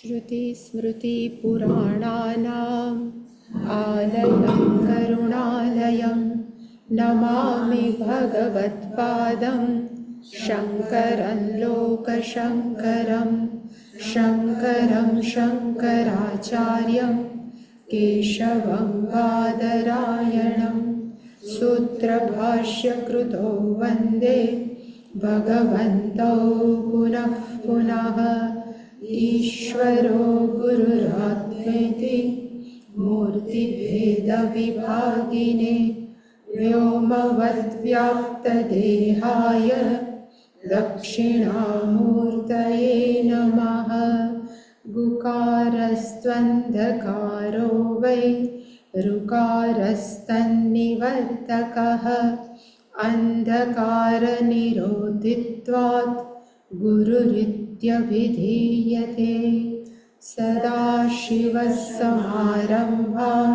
श्रुतिस्मृतिपुराणानाम् आलयं करुणालयं नमामि भगवत्पादं शङ्करं लोकशङ्करं शङ्करं शङ्कराचार्यं केशवं बादरायणं सूत्रभाष्यकृतौ वन्दे भगवन्तौ पुनः पुनः। ईश्वरो गुरुरात्मेति मूर्तिभेदविभागिने व्योमवद्व्याप्तदेहाय दक्षिणामूर्तये नमः। गुकारस्त्वन्धकारो वै ऋकारस्तन्निवर्तकः अन्धकारनिरोधित्वात् गुरुरित्यभिधीयते। सदाशिवसमारम्भां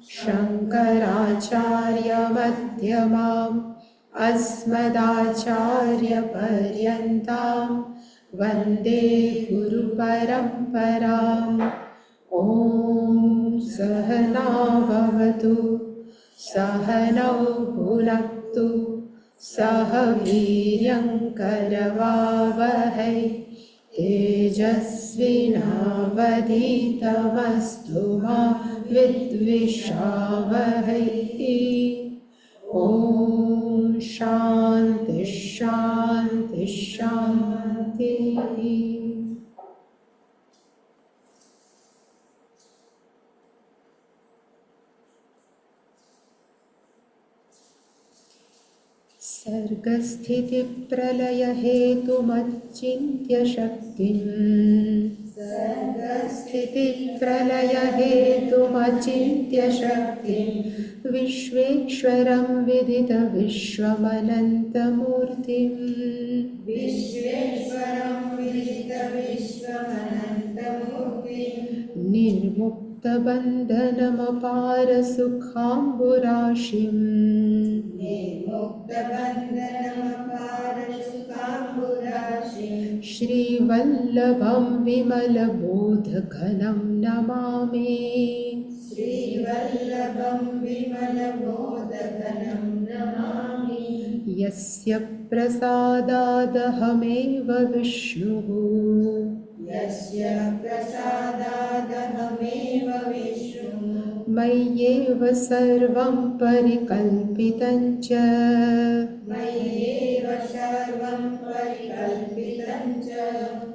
शङ्कराचार्यमध्यमाम् अस्मदाचार्यपर्यन्तां वन्दे गुरुपरम्पराम्। ॐ सहना भवतु सहनौ भुनक्तु सह वीर्यं करवावहै तेजस्विनावधीतमस्तु मा विद्विषावहै। ॐ शान्ति शान्ति शान्तिः। सर्गस्थितिप्रलयहेतुमच्चिन्त्य शक्तिं सर्गस्थितिप्रलयहेतुमचिन्त्य शक्तिं विश्वेश्वरं विदितविश्वमनन्तमूर्तिं निर्मुक्तबन्धनमपारसुखाम्बुराशिं श्रीवल्लभं विमलबोधघनं नमामि। यस्य प्रसादादहमेव विष्णुः मय्येव सर्वं परिकल्पितं च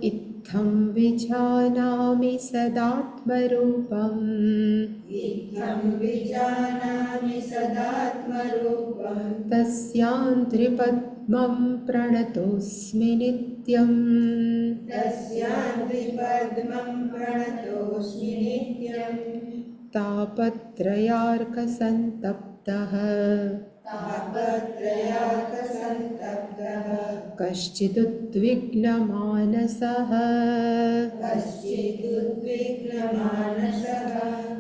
इत्थं विजानामि सदात्मरूपम्। तस्यान्त्रिपद्मं प्रणतोऽस्मि नित्यम्। तापत्रयार्कसन्तप्तः कश्चिदुद्विग्नमानसः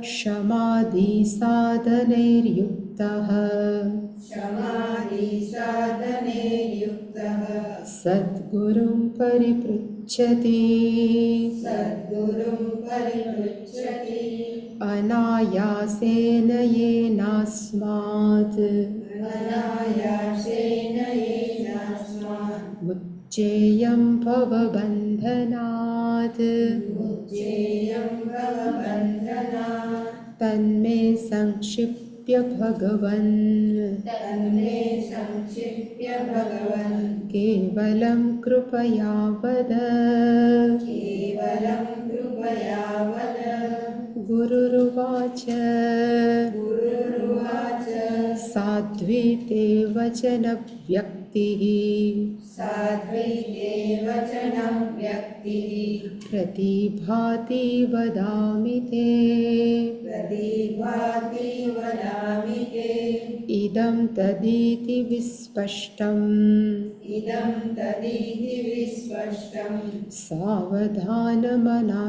शमाधिसाधनैर्युक्तः सद्गुरुं परिपृच्छति। अनायासेन येनास्मात् मुच्येयं भवबन्धनात्। तन्मे संक्षिप्य भगवन् केवलं कृपया वद। गुरुरुवाच साध्वीते वचनव्यक्तिः प्रतिभाति वदामि ते। इदं तदिति विस्पष्टम् सावधानमना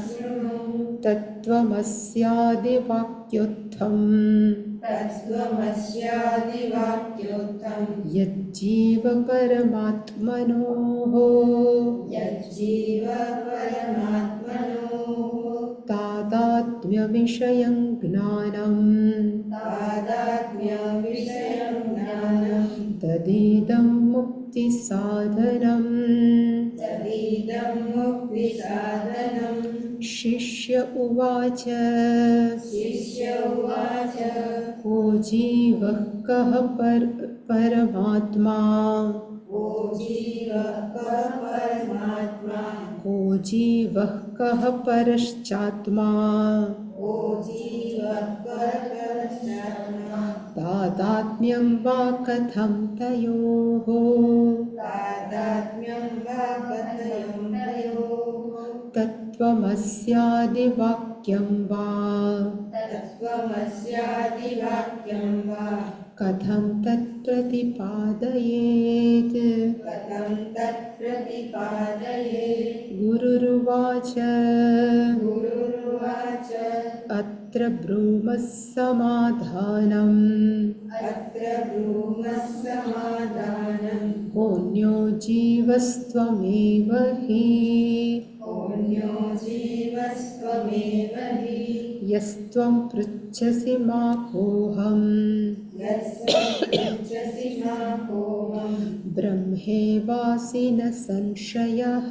शृणु। तत्त्वमस्यादिवाक्योत्थं तत्त्वमस्यादिवाक्योक्तं यज्जीवपरमात्मनोः यज्जीव परमात्मनोः तादात्म्यविषयं ज्ञानं तादात्म्यविषयं ज्ञानं तदिदं मुक्तिसाधनम् तदिदं मुक्तिसाधनम्। शिष्य उवाच शिष्य उवाच को जीवः कः परमात्मा को जीवः कः परमात्मा को जीवः कः परश्चात्मा को जीवः कः परमात्मा तादात्म्यं वा कथं तयोः तादात्म्यं वा कथयं तयोः तत्त्वमस्यादिवाक्यं वा तत्त्वमस्यादिवाक्यं वा कथं तत्प्रतिपादयेत् कथं तत्प्रतिपादयेत्। गुरुरुवाच गुरुरुवाच अत्र ब्रूमः समाधानम् अत्र ब्रूमः समाधानं कोऽन्यो जीवस्त्वमेव हि कोऽन्यो जीवस्त्वमेव हि यस्त्वं पृच्छसि मा कोऽहम् यस्त्वं मा कोऽहं ब्रह्मेवासि न संशयः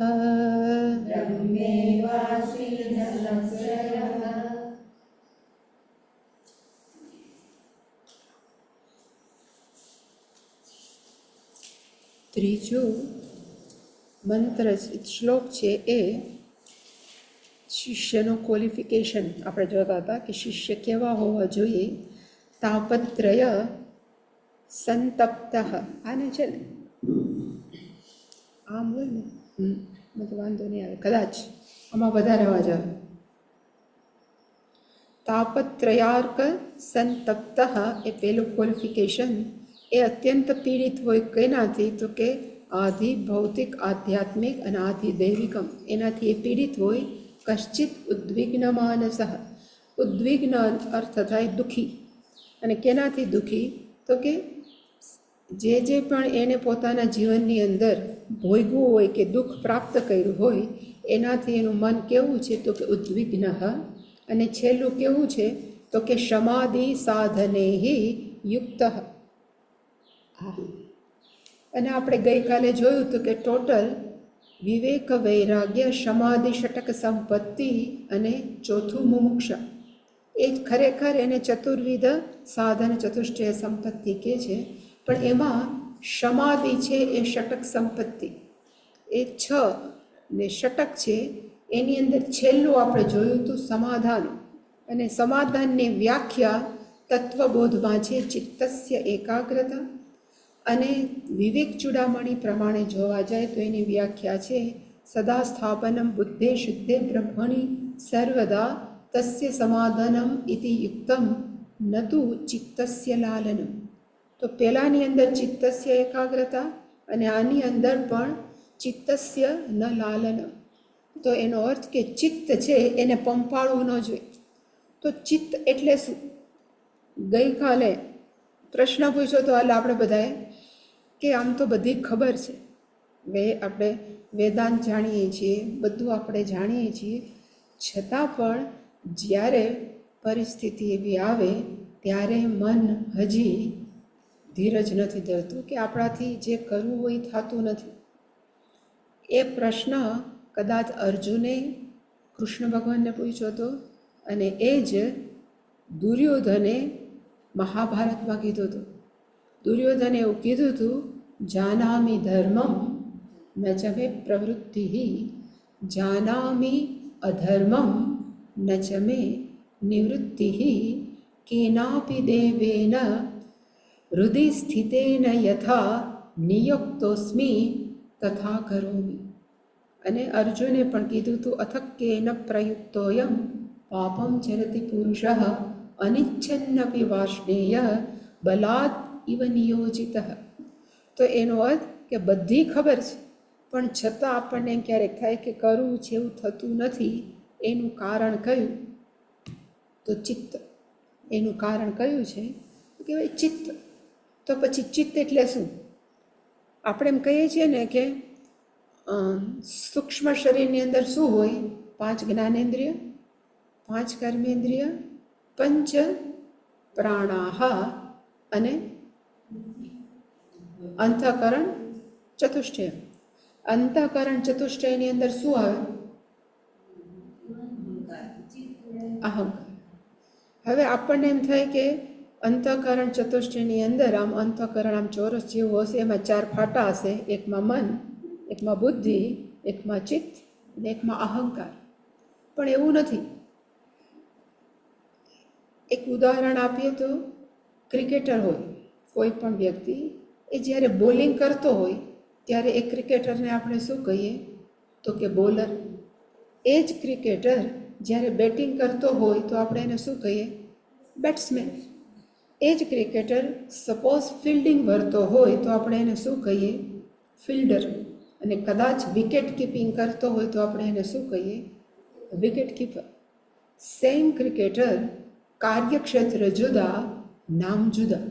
ब्रह्मेवासि न संशयः। ત્રીજો મંત્ર શ્લોક છે એ શિષ્યનું ક્વોલિફિકેશન આપણે જોતા હતા કે શિષ્ય કેવા હોવા જોઈએ. તાપત્રય સંતપ્ત આને છે ને આમ હોય ને મને વાંધો નહીં આવે, કદાચ આમાં વધારે અવાજ આવે. તાપત્રયાર્ક સંતપ્ત એ પેલું ક્વોલિફિકેશન. એ અત્યંત પીડિત હોય કેનાથી તો કે આધિ ભૌતિક આધ્યાત્મિક અને આધિ દૈવિકમ એનાથી એ પીડિત હોય. કશ્ચિત ઉદ્વિગ્ન માનસ ઉદ્વિગ્ન અર્થ થાય દુઃખી. અને કેનાથી દુઃખી તો કે જે પણ એને પોતાના જીવનની અંદર ભોગવું હોય કે દુઃખ પ્રાપ્ત કર્યું હોય એનાથી એનું મન કેવું છે તો કે ઉદ્વિગ્ન. અને છેલ્લું કેવું છે તો કે સમાધિ સાધને યુક્ત. અને આપણે ગઈકાલે જોયું હતું કે ટોટલ વિવેક વૈરાગ્ય સમાધિ ષટક સંપત્તિ અને ચોથું મુમુક્ષા એ જ ખરેખર એને ચતુર્વિધ સાધન ચતુષ્ટય સંપત્તિ કહે છે. પણ એમાં સમાધિ છે એ ષટક સંપત્તિ એ 6 ને ષટક છે એની અંદર છેલ્લું આપણે જોયું હતું સમાધાન. અને સમાધાનની વ્યાખ્યા તત્વબોધમાં છે ચિત્તસ્ય એકાગ્રતા. અને વિવેક ચૂડામણી પ્રમાણે જોવા જાય તો એની વ્યાખ્યા છે સદા સ્થાપનમ બુદ્ધે શુદ્ધે બ્રહ્મણી સર્વદા તસ્ય સમાધાનમ ઇતિ યુક્તમ નતુ ચિત્તસ્ય લાલનમ. તો પહેલાંની અંદર ચિત્તસ્ય એકાગ્રતા અને આની અંદર પણ ચિત્તસ્ય ન લાલનમ. તો એનો અર્થ કે ચિત્ત છે એને પંપાળવું ન જોઈએ. તો ચિત્ત એટલે શું? ગઈકાલે પ્રશ્ન પૂછ્યો તો હાલ આપણે બધાએ કે આમ તો બધી ખબર છે, આપણે વેદાંત જાણીએ છીએ, બધું આપણે જાણીએ છીએ, છતાં પણ જ્યારે પરિસ્થિતિ એવી આવે ત્યારે મન હજી ધીરજ નથી ધરતું કે આપણાથી જે કરવું હોય થતું નથી. એ પ્રશ્ન કદાચ અર્જુને કૃષ્ણ ભગવાનને પૂછ્યો હતો અને એ જ દુર્યોધને મહાભારતમાં કીધું હતું. દુર્યોધને એવું કીધું હતું જાનામિ ધર્મમ ન ચ મે પ્રવૃત્તિ જાનામિ અધર્મમ ન ચ મે નિવૃત્તિ કેનાપી દેવેન હૃદય સ્થિતેન યથા નિયુક્તોસ્મિ તથા કરોમિ. અને અર્જુને પણ કીધું હતું અથક્કેન પ્રયુક્તોયમ પાપમ ચરતિ પુરુષ અનિચ્છન્નપી વાર્ષ્ણેય બલાદ ઇવ નિયોજિત. તો એનો અર્થ કે બધી ખબર છે પણ છતાં આપણને ક્યારેક થાય કે કરવું છે એવું થતું નથી. એનું કારણ કયું? તો ચિત્ત. એનું કારણ કયું છે? તો કહેવાય ચિત્ત. તો પછી ચિત્ત એટલે શું? આપણે એમ કહીએ છીએ ને કે સૂક્ષ્મ શરીરની અંદર શું હોય? 5 જ્ઞાનેન્દ્રિય, 5 કર્મેન્દ્રિય, પંચ પ્રાણાહ અને અંતઃકરણ ચતુષ્ટય. અંતઃકરણ ચતુષ્ટયની અંદર શું આવે? અહંકાર. હવે આપણને એમ થાય કે અંતઃકરણ ચતુષ્ટયની અંદર આમ અંતઃકરણ આમ ચોરસ જેવું હશે, એમાં 4 ફાટા હશે, એકમાં મન, એકમાં બુદ્ધિ, એકમાં ચિત્ત અને એકમાં અહંકાર. પણ એવું નથી. એક ઉદાહરણ આપીએ તો ક્રિકેટર હોય કોઈ પણ વ્યક્તિ, એ જ્યારે બોલિંગ કરતો હોય ત્યારે એ ક્રિકેટરને આપણે શું કહીએ? તો કે બોલર. એ જ ક્રિકેટર જ્યારે બેટિંગ કરતો હોય તો આપણે એને શું કહીએ? બેટ્સમેન. એ જ ક્રિકેટર સપોઝ ફિલ્ડિંગ ભરતો હોય તો આપણે એને શું કહીએ? ફિલ્ડર. અને કદાચ વિકેટ કીપિંગ કરતો હોય તો આપણે એને શું કહીએ? Wicket keeper. સેમ ક્રિકેટર, કાર્યક્ષેત્ર જુદા, નામ જુદા.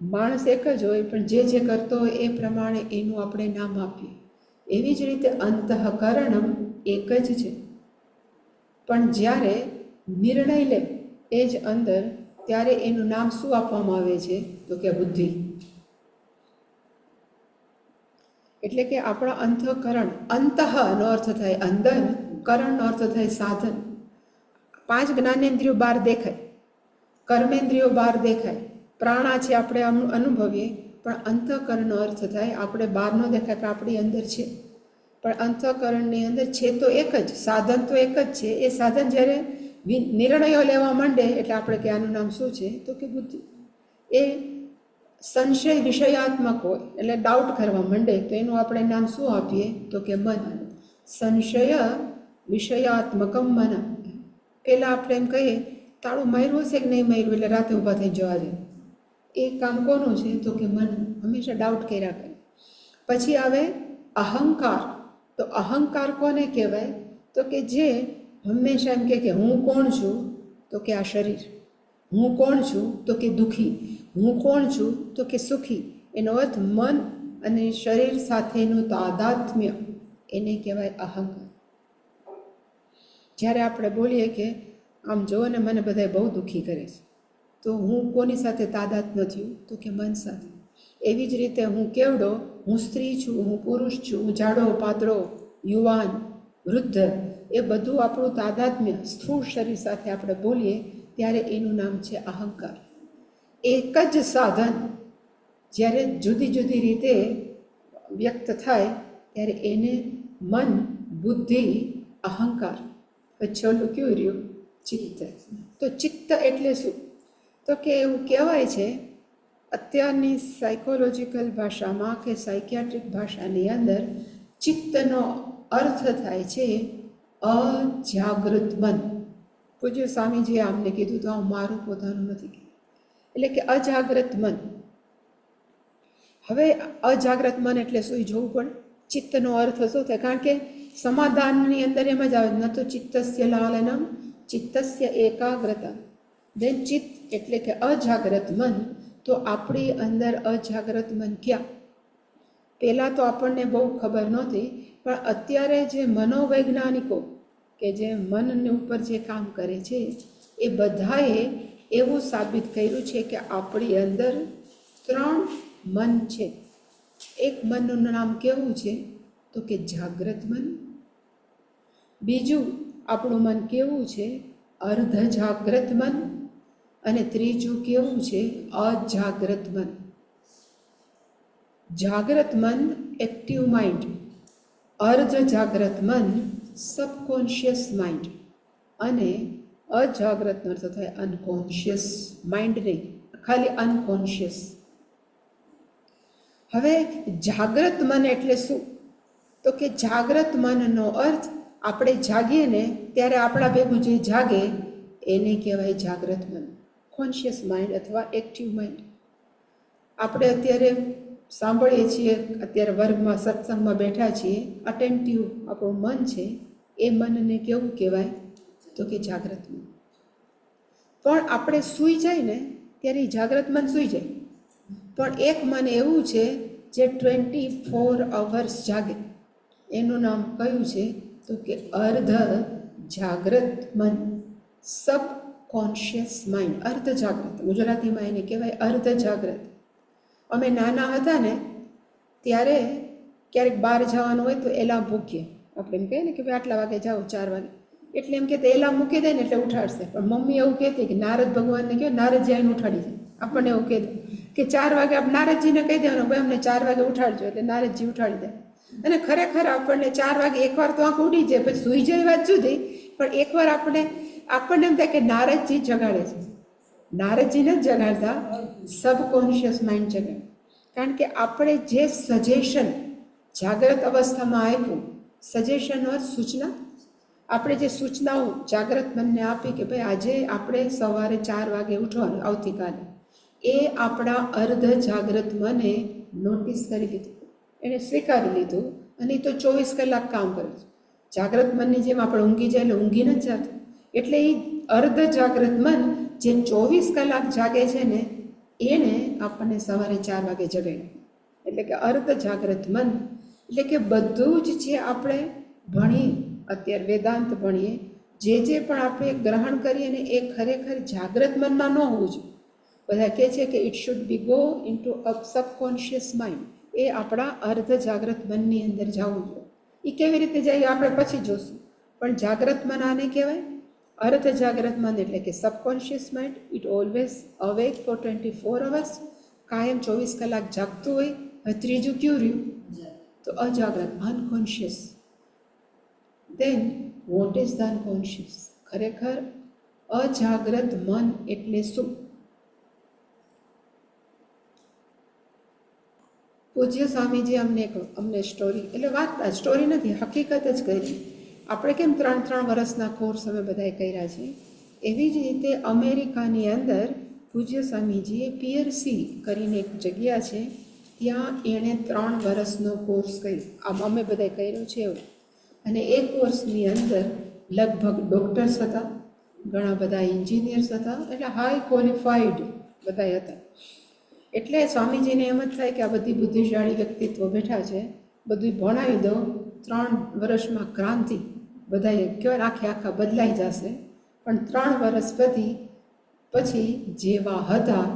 માણસ એક જ હોય પણ જે કરતો હોય એ પ્રમાણે એનું આપણે નામ આપીએ. એવી જ રીતે અંતઃકરણમ એક જ છે, પણ જ્યારે નિર્ણય લે એ જ અંદર, ત્યારે એનું નામ શું આપવામાં આવે છે? તો કે બુદ્ધિ. એટલે કે આપણા અંતઃકરણ, અંતઃનો અર્થ થાય અંદર, કરણનો અર્થ થાય સાધન. 5 જ્ઞાનેન્દ્રિયો બહાર દેખાય, કર્મેન્દ્રિયો બહાર દેખાય, પ્રાણા છે આપણે અનુભવીએ, પણ અંતઃકરણનો અર્થ થાય આપણે બહાર ન દેખાય પણ આપણી અંદર છે. પણ અંતઃકરણની અંદર છે તો એક જ, સાધન તો એક જ છે. એ સાધન જ્યારે નિર્ણયો લેવા માંડે એટલે આપણે કે આનું નામ શું છે? તો કે બુદ્ધિ. એ સંશય વિષયાત્મક હોય એટલે ડાઉટ કરવા માંડે તો એનું આપણે નામ શું આપીએ? તો કે મન. સંશય વિષયાત્મકમ મન. પહેલાં આપણે એમ કહીએ તાળું માર્યું હશે કે નહીં માર્યું, એટલે રાતે ઊભા થઈ જવા દે. એ કામ કોનું છે? તો કે મન. હંમેશા ડાઉટ કર્યા કરે. પછી આવે અહંકાર. તો અહંકાર કોને કહેવાય? તો કે જે હંમેશા એમ કે હું કોણ છું? તો કે આ શરીર. હું કોણ છું? તો કે દુઃખી. હું કોણ છું? તો કે સુખી. એનો અર્થ મન અને શરીર સાથેનું તાદાત્મ્ય, એને કહેવાય અહંકાર. જ્યારે આપણે બોલીએ કે આમ જુઓ ને મને બધા બહુ દુઃખી કરે છે, તો હું કોની સાથે તાદાત્મ્ય થયું? તો કે મન સાથે. એવી જ રીતે હું કેવડો, હું સ્ત્રી છું, હું પુરુષ છું, હું જાડો પાતળો, યુવાન વૃદ્ધ, એ બધું આપણું તાદાત્મ્ય સ્થૂળ શરીર સાથે આપણે બોલીએ ત્યારે એનું નામ છે અહંકાર. એક જ સાધન જ્યારે જુદી જુદી રીતે વ્યક્ત થાય ત્યારે એને મન, બુદ્ધિ, અહંકાર. છેલ્લું કયું રહ્યું? ચિત્ત. તો ચિત્ત એટલે શું? તો કે એવું કહેવાય છે અત્યારની સાયકોલોજીકલ ભાષામાં કે સાયકિયાટ્રિક ભાષાની અંદર ચિત્તનો અર્થ થાય છે અજાગૃત મન. પૂજ્ય સ્વામીજીએ આમને કીધું તો મારું પોતાનું નથી કીધું. એટલે કે અજાગ્રત મન. હવે અજાગ્રત મન એટલે શું જોવું પડે? ચિત્તનો અર્થ શું થાય? કારણ કે સમાધાનની અંદર એમ જ આવે, ન તો ચિત્તસ્ય લાલનમ ચિત્તસ્ય એકાગ્રતા. દેન ચિત્ત એટલે કે અજાગ્રત મન. તો આપણી અંદર અજાગ્રત મન ક્યાં? પહેલાં તો આપણને બહુ ખબર નહોતી, પણ અત્યારે જે મનોવૈજ્ઞાનિકો કે જે મનની ઉપર જે કામ કરે છે એ બધાએ એવું સાબિત કર્યું છે કે આપણી અંદર 3 મન છે. એક મનનું નામ કેવું છે? તો કે જાગ્રત મન. બીજું આપણું મન કેવું છે? અર્ધ જાગ્રત મન. અને ત્રીજું કેવું છે? અજાગ્રત મન. જાગ્રત મન એક્ટિવ માઇન્ડ, અર્ધ જાગ્રત મન સબકોન્શિયસ માઇન્ડ, અને અજાગ્રતનો અર્થ થાય અનકોન્શિયસ માઇન્ડ નહીં, ખાલી અનકોન્શિયસ. હવે જાગ્રત મન એટલે શું? તો કે જાગ્રત મનનો અર્થ આપણે જાગીએ ને ત્યારે આપણા ભેગું જે જાગે એને કહેવાય જાગ્રત મન, કોન્શિયસ માઇન્ડ અથવા એક્ટિવ માઇન્ડ. આપણે અત્યારે સાંભળીએ છીએ, અત્યારે વર્ગમાં સત્સંગમાં બેઠા છીએ, અટેન્ટિવ આપણું મન છે એ મનને કેવું કહેવાય? તો કે જાગ્રત મન. પણ આપણે સૂઈ જાય ને ત્યારે જાગ્રત મન સૂઈ જાય. પણ એક મન એવું છે જે 24 અવર્સ જાગે. એનું નામ કયું છે? તો કે અર્ધ જાગ્રત મન, સબકોન્શિયસ માઇન્ડ. અર્ધ જાગ્રત, ગુજરાતીમાં એને કહેવાય અર્ધ જાગ્રત. અમે નાના હતા ને ત્યારે ક્યારેક બહાર જવાનું હોય તો એલાર્મ મૂકીએ. આપણે એમ કહીએ ને કે ભાઈ આટલા વાગે જાઓ, 4 વાગે. એટલે એમ કહેતા એલાર્મ મૂકી દે ને એટલે ઉઠાડશે. પણ મમ્મી એવું કહેતી કે નારદ ભગવાનને કહો, નારદજી આવીને ઉઠાડી જાય. આપણને એવું કહેતું કે 4 વાગે આપણે નારદજીને કહી દેવાનું, ભાઈ અમને 4 વાગે ઉઠાડજો, એટલે નારદજી ઉઠાડી દે. અને ખરેખર આપણને 4 વાગે એકવાર તો આંખ ઉડી જાય, પછી સૂઈ જાય વાત જુદી, પણ એકવાર આપણને એમ થાય કે નારદજી જગાડે છે. નારદજીને જ જગાડતા, સબકોન્શિયસ માઇન્ડ જગાડે. કારણ કે આપણે જે સજેશન જાગ્રત અવસ્થામાં આપ્યું, સજેશન ઓર સૂચના, આપણે જે સૂચનાઓ જાગ્રત મનને આપી કે ભાઈ આજે આપણે સવારે 4 વાગે ઉઠવાનું આવતીકાલે, એ આપણા અર્ધ જાગ્રત મને નોટિસ કરી લીધું, એને સ્વીકારી લીધું, અને એ તો 24 કલાક કામ કરે છે. જાગ્રત મનની જેમ આપણે ઊંઘી જાય એટલે ઊંઘી નથી જતું. એટલે એ અર્ધ જાગ્રત મન જેમ 24 કલાક જાગે છે ને, એને આપણને સવારે 4 વાગે જગાડે. એટલે કે અર્ધ જાગ્રત મન એટલે કે બધું જ જે આપણે ભણીએ, અત્યારે વેદાંત ભણીએ, જે પણ આપણે ગ્રહણ કરીએ ને એ ખરેખર જાગ્રત મનમાં ન હોવું જોઈએ. બધા કહે છે કે it should be go into a subconscious mind. એ આપણા અર્ધ જાગ્રત મનની અંદર જવું જોઈએ. એ કેવી રીતે જાય આપણે પછી જોશું. પણ જાગ્રત મન આને કહેવાય. અર્ધ જાગ્રત મન એટલે કે subconscious mind. It always awake for 24 hours. કાયમ 24 કલાક જાગતું હોય. હવે ત્રીજું કયું રહ્યું? તો અજાગ્રત, unconscious. Then what is the unconscious? ખરેખર અજાગ્રત મન એટલે શું? પૂજ્ય સ્વામીજી અમને સ્ટોરી, એટલે વાત સ્ટોરી નથી, હકીકત જ કરી. આપણે કેમ 3 વર્ષના કોર્સ અમે બધાએ કર્યા છે, એવી જ રીતે અમેરિકાની અંદર પૂજ્ય સ્વામીજીએ PRC કરીને એક જગ્યા છે, ત્યાં એણે 3 વર્ષનો કોર્સ કર્યો. આમ અમે બધાએ કર્યો છે એવું. અને એ કોર્સની અંદર લગભગ ડૉક્ટર્સ હતા, ઘણા બધા એન્જિનિયર્સ હતા, એટલે હાઈ ક્વોલિફાઈડ બધા હતા. એટલે સ્વામીજીને એમ જ થાય કે આ બધી બુદ્ધિશાળી વ્યક્તિત્વ બેઠા છે, બધું ભણાવી દો, 3 વર્ષમાં ક્રાંતિ, બધાએ કહેવાય આખા બદલાઈ જશે. પણ 3 વર્ષ પછી જેવા હતા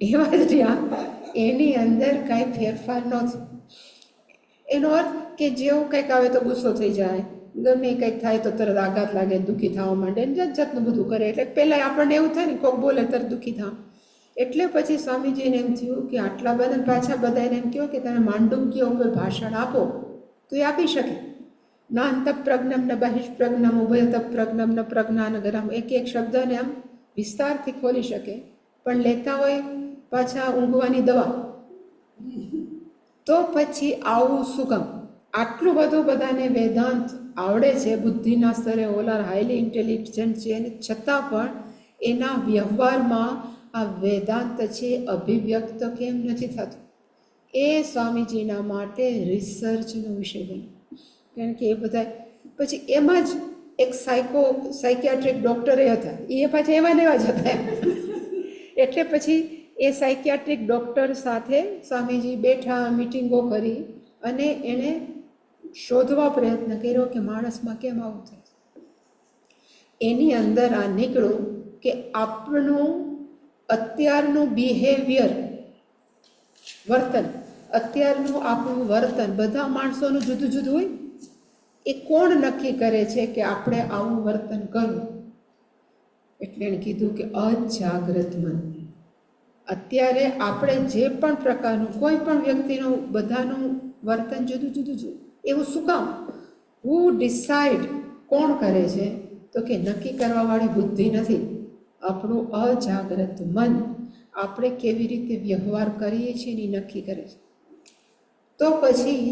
એવા જ રહ્યા. એની અંદર કાંઈ ફેરફાર નહોતો. એનો અર્થ કે જેવું કંઈક આવે તો ગુસ્સો થઈ જાય, ગમે કંઈક થાય તો તરત આઘાત લાગે, દુઃખી થવા માંડે, જાતનું બધું કરે. એટલે પહેલાં આપણને એવું થાય ને, કોઈક બોલે તરત દુઃખી થાવ. એટલે પછી સ્વામીજીને એમ થયું કે આટલા બધા, પાછા બધાને એમ કહો કે તમે માંડુક્ય ઉપર ભાષણ આપો તો એ આપી શકે. ના અંત પ્રજ્ઞમ ન બહિષ્પ્રજ્ઞમ ઉભયત પ્રજ્ઞમ ન પ્રજ્ઞાનગરમ, એક શબ્દને આમ વિસ્તારથી ખોલી શકે. પણ લેતા હોય પાછા ઊંઘવાની દવા, તો પછી આવું શું કામ? આટલું બધું બધાને વેદાંત આવડે છે, બુદ્ધિના સ્તરે ઓલા હાઈલી ઇન્ટેલિજન્ટ છે, અને છતાં પણ એના વ્યવહારમાં આ વેદાંત છે અભિવ્યક્ત કેમ નથી થતું? એ સ્વામીજીના માટે રિસર્ચનો વિષય બન્યો. કારણ કે એ બધા પછી એમાં જ એક સાયકિયાટ્રિક ડૉક્ટરે હતા, એ પાછા એવા ને એવા જ હતા. એટલે પછી એ સાયકિયાટ્રિક ડૉક્ટર સાથે સ્વામીજી બેઠા, મિટિંગો કરી, અને એણે શોધવા પ્રયત્ન કર્યો કે માણસમાં કેમ આવું થાય. એની અંદર આ નીકળ્યું કે આપણું અત્યારનું બિહેવિયર, વર્તન, અત્યારનું આપણું વર્તન બધા માણસોનું જુદું જુદું હોય. એ કોણ નક્કી કરે છે કે આપણે આવું વર્તન કરવું? એટલે એણે કીધું કે અજાગ્રત મન. અત્યારે આપણે જે પણ પ્રકારનું, કોઈ પણ વ્યક્તિનું, બધાનું વર્તન જુદું જુદું જ હોય. એવું શું કામ? હુ ડિસાઇડ? કોણ કરે છે? તો કે નક્કી કરવાવાળી બુદ્ધિ નથી, આપણું અજાગ્રત મન. આપણે કેવી રીતે વ્યવહાર કરીએ છીએ એ નક્કી કરે છે. તો પછી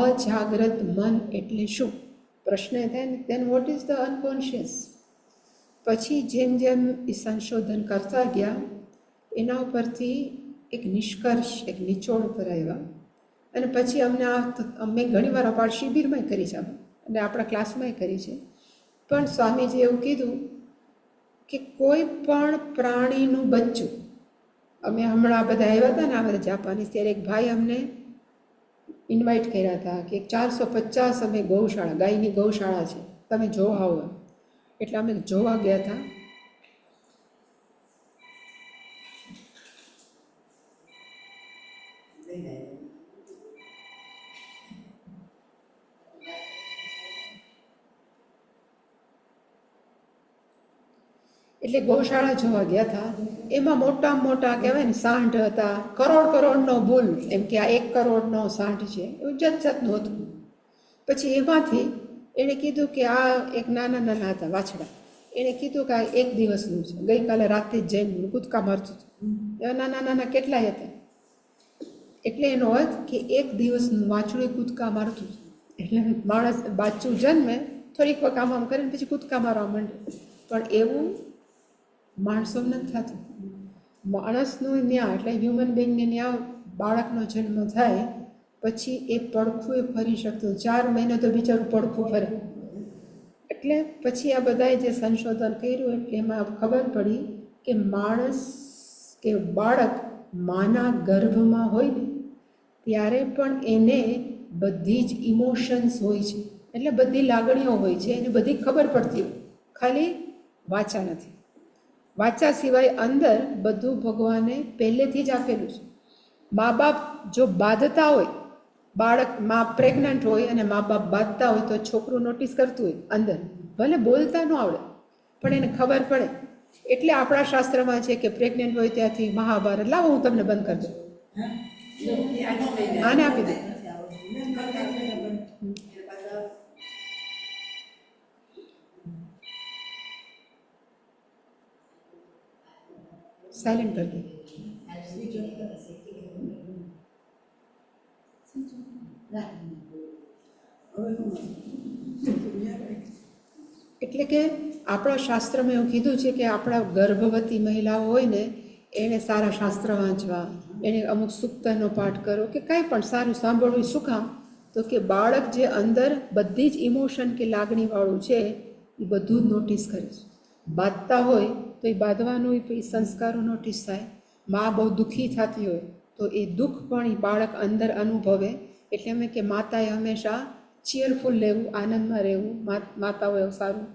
અજાગ્રત મન એટલે શું? પ્રશ્ન થાય ને, દેન વોટ ઇઝ ધ અનકોન્શિયસ? પછી જેમ જેમ એ સંશોધન કરતા ગયા, એના ઉપરથી એક નિષ્કર્ષ, એક નિચોડ પર આવ્યા. અને પછી અમે ઘણીવાર અપાર શિબિરમાં કરી છે. અને આપણા ક્લાસમાંય કરી છે. પણ સ્વામીજીએ એવું કીધું કે કોઈ પણ પ્રાણીનું બચ્ચું, અમે હમણાં બધા આવ્યા હતા ને આ બધા જાપાનીઝ, ત્યારે એક ભાઈ અમને ઇન્વાઇટ કર્યા હતા કે 450 અમે ગૌશાળા, ગાયની ગૌશાળા છે, તમે જોવા આવો. એટલે અમે જોવા ગયા હતા. એટલે ગૌશાળા જોવા ગયા હતા. એમાં મોટામાં મોટા કહેવાય ને સાંઢ હતા, કરોડનો બુલ, એમ કે આ 1 કરોડનો સાંઢ છે, એવું જાતનું હતું. પછી એમાંથી એણે કીધું કે આ એક નાના હતા વાછડા, એણે કીધું કે આ 1 દિવસનું છે, ગઈકાલે રાતે જ જઈને કૂદકા મારતું હતું. એવા નાના કેટલાય હતા. એટલે એનો અર્થ કે 1 દિવસનું વાછડું કૂદકા મારતું. એટલે માણસ બાચું જન્મે, થોડીક વખત આમ કરીને પછી કૂદકા મારવા માંડે. પણ એવું માણસો નથી થતું. માણસનું ન્યા એટલે હ્યુમન બિંગને ન્યા બાળકનો જન્મ થાય પછી એ પડખું એ ફરી શકતું. 4 મહિને તો બિચારું પડખું ફરે. એટલે પછી આ બધાએ જે સંશોધન કર્યું એટલે એમાં ખબર પડી કે માણસ કે બાળક માના ગર્ભમાં હોય ને ત્યારે પણ એને બધી જ ઇમોશન્સ હોય છે, એટલે બધી લાગણીઓ હોય છે, એને બધી ખબર પડતી હોય, ખાલી વાચા નથી. વાચા સિવાય અંદર બધું ભગવાને પહેલેથી જ આપેલું છે. મા બાપ જો બાંધતા હોય, બાળક માં પ્રેગ્નન્ટ હોય અને મા બાપ બાંધતા હોય તો છોકરું નોટિસ કરતું હોય અંદર, ભલે બોલતા ન આવડે પણ એને ખબર પડે. એટલે આપણા શાસ્ત્રમાં છે કે પ્રેગ્નન્ટ હોય ત્યાંથી મહાભારત, લાવો હું તમને બંધ કરી દઉં, આને આપી દઉં. સાયલેન્ટ કરી દે. એટલે કે આપણા શાસ્ત્રમાં એવું કીધું છે કે આપણા ગર્ભવતી મહિલાઓ હોય ને એને સારા શાસ્ત્ર વાંચવા, એને અમુક સૂક્તનો પાઠ કરો કે કાંઈ પણ સારું સાંભળવું. શું કામ? તો કે બાળક જે અંદર બધી જ ઇમોશન કે લાગણીવાળું છે એ બધું જ નોટિસ કરે છે. બાંધતા હોય તો એ બાંધવાનું એ સંસ્કારો નોટિસ થાય. મા બહુ દુઃખી થતી હોય તો એ દુઃખ પણ એ બાળક અંદર અનુભવે. એટલે અમે કે માતાએ હંમેશા ચીયરફુલ રહેવું, આનંદમાં રહેવું, માતાઓ એવું સારું.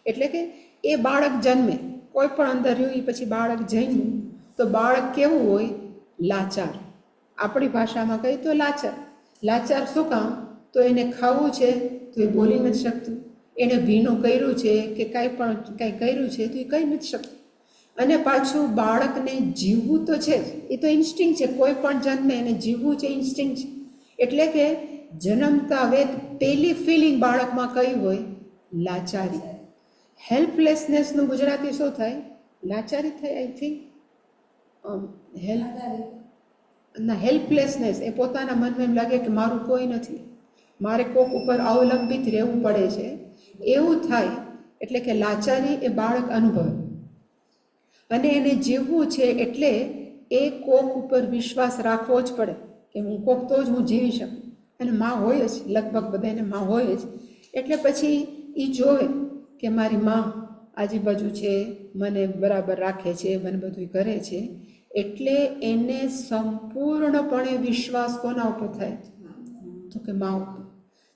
એટલે કે એ બાળક જન્મે, કોઈ પણ અંદર રહ્યું એ પછી બાળક જન્મ્યું તો બાળક કેવું હોય? લાચાર. આપણી ભાષામાં કહીએ તો લાચાર. લાચાર શું કામ? તો એને ખાવું છે તો એ બોલી નથી શકતું, એને ભીનું કર્યું છે કે કાંઈ કર્યું છે તો એ કહી નથી શકતું. અને પાછું બાળકને જીવવું તો છે જ, એ તો ઇન્સ્ટિંક્ટ છે, કોઈ પણ જન્મે એને જીવવું છે, ઇન્સ્ટિંક્ટ છે. એટલે કે જન્મતા વેત પહેલી ફિલિંગ બાળકમાં કઈ હોય? લાચારી. હેલ્પલેસનેસનું ગુજરાતી શું થાય? લાચારી થાય, આઈ થિંક. હેલ્પલેસનેસ, એ પોતાના મનમાં એમ લાગે કે મારું કોઈ નથી, મારે કોક ઉપર અવલંબિત રહેવું પડે છે, એવું થાય. એટલે કે લાચારી એ બાળક અનુભવે. અને એને જીવવું છે એટલે એ કોક ઉપર વિશ્વાસ રાખવો જ પડે કે હું કોક તો જ હું જીવી શકું. અને માં હોય જ, લગભગ બધાને માં હોય જ. એટલે પછી એ જોવે કે મારી માં આજુબાજુ છે, મને બરાબર રાખે છે, મને બધું કરે છે. એટલે એને સંપૂર્ણપણે વિશ્વાસ કોના ઉપર થાય? તો કે માં ઉપર.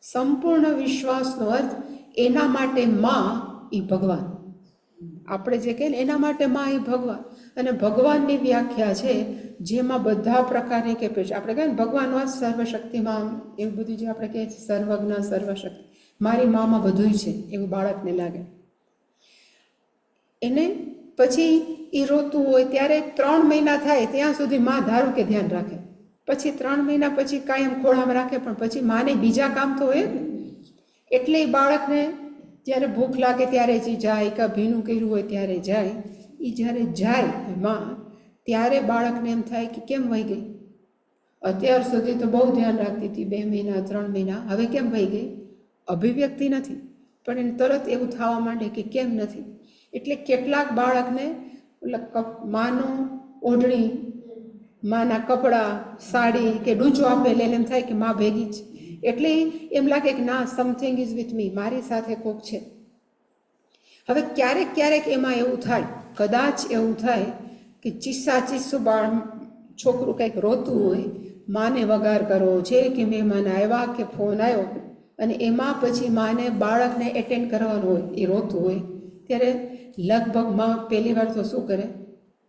સંપૂર્ણ વિશ્વાસનો અર્થ એના માટે માં એ ભગવાન. આપણે જે કહીએ ને એના માટે માં એ ભગવાન. અને ભગવાનની વ્યાખ્યા છે જેમાં બધા પ્રકારની કેપેસિટી, આપણે કહીએ ને ભગવાન સર્વશક્તિમાં, એવું બધું જે આપણે કહીએ છીએ સર્વજ્ઞ સર્વશક્તિ, મારી મામાં બધું છે એવું બાળકને લાગે. એને પછી એ રોતું હોય ત્યારે 3 મહિના થાય ત્યાં સુધી માં ધારું કે ધ્યાન રાખે. પછી 3 મહિના પછી કાયમ ખોળામાં રાખે, પણ પછી માને બીજા કામ તો હોય ને. એટલે એ બાળકને જ્યારે ભૂખ લાગે ત્યારે જ જાય, કાં ભીનું કર્યું હોય ત્યારે જાય. એ જ્યારે જાય માં ત્યારે બાળકને એમ થાય કે કેમ વહી ગઈ? અત્યાર સુધી તો બહુ ધ્યાન રાખતી હતી, 2 મહિના 3 મહિના, હવે કેમ વહી ગઈ? અભિવ્યક્તિ નથી, પણ એને તરત એવું થવા માંડે કે કેમ નથી. એટલે કેટલાક બાળકને માનું ઓઢણી, માના કપડાં, સાડી કે ડૂચો આપે એટલે એમ થાય કે માં ભેગી જ. એટલે એમ લાગે કે ના, સમથિંગ ઇઝ વિથ મી, મારી સાથે કોક છે. હવે ક્યારેક ક્યારેક એમાં એવું થાય, કદાચ એવું થાય કે ચીસ્સું છોકરું કંઈક રોતું હોય, માને વગાર કરવો છે કે મહેમાન આવ્યા કે ફોન આવ્યો, અને એમાં પછી માને બાળકને એટેન્ડ કરવાનું હોય, એ રોતું હોય, ત્યારે લગભગ માં પહેલી વાર તો શું કરે,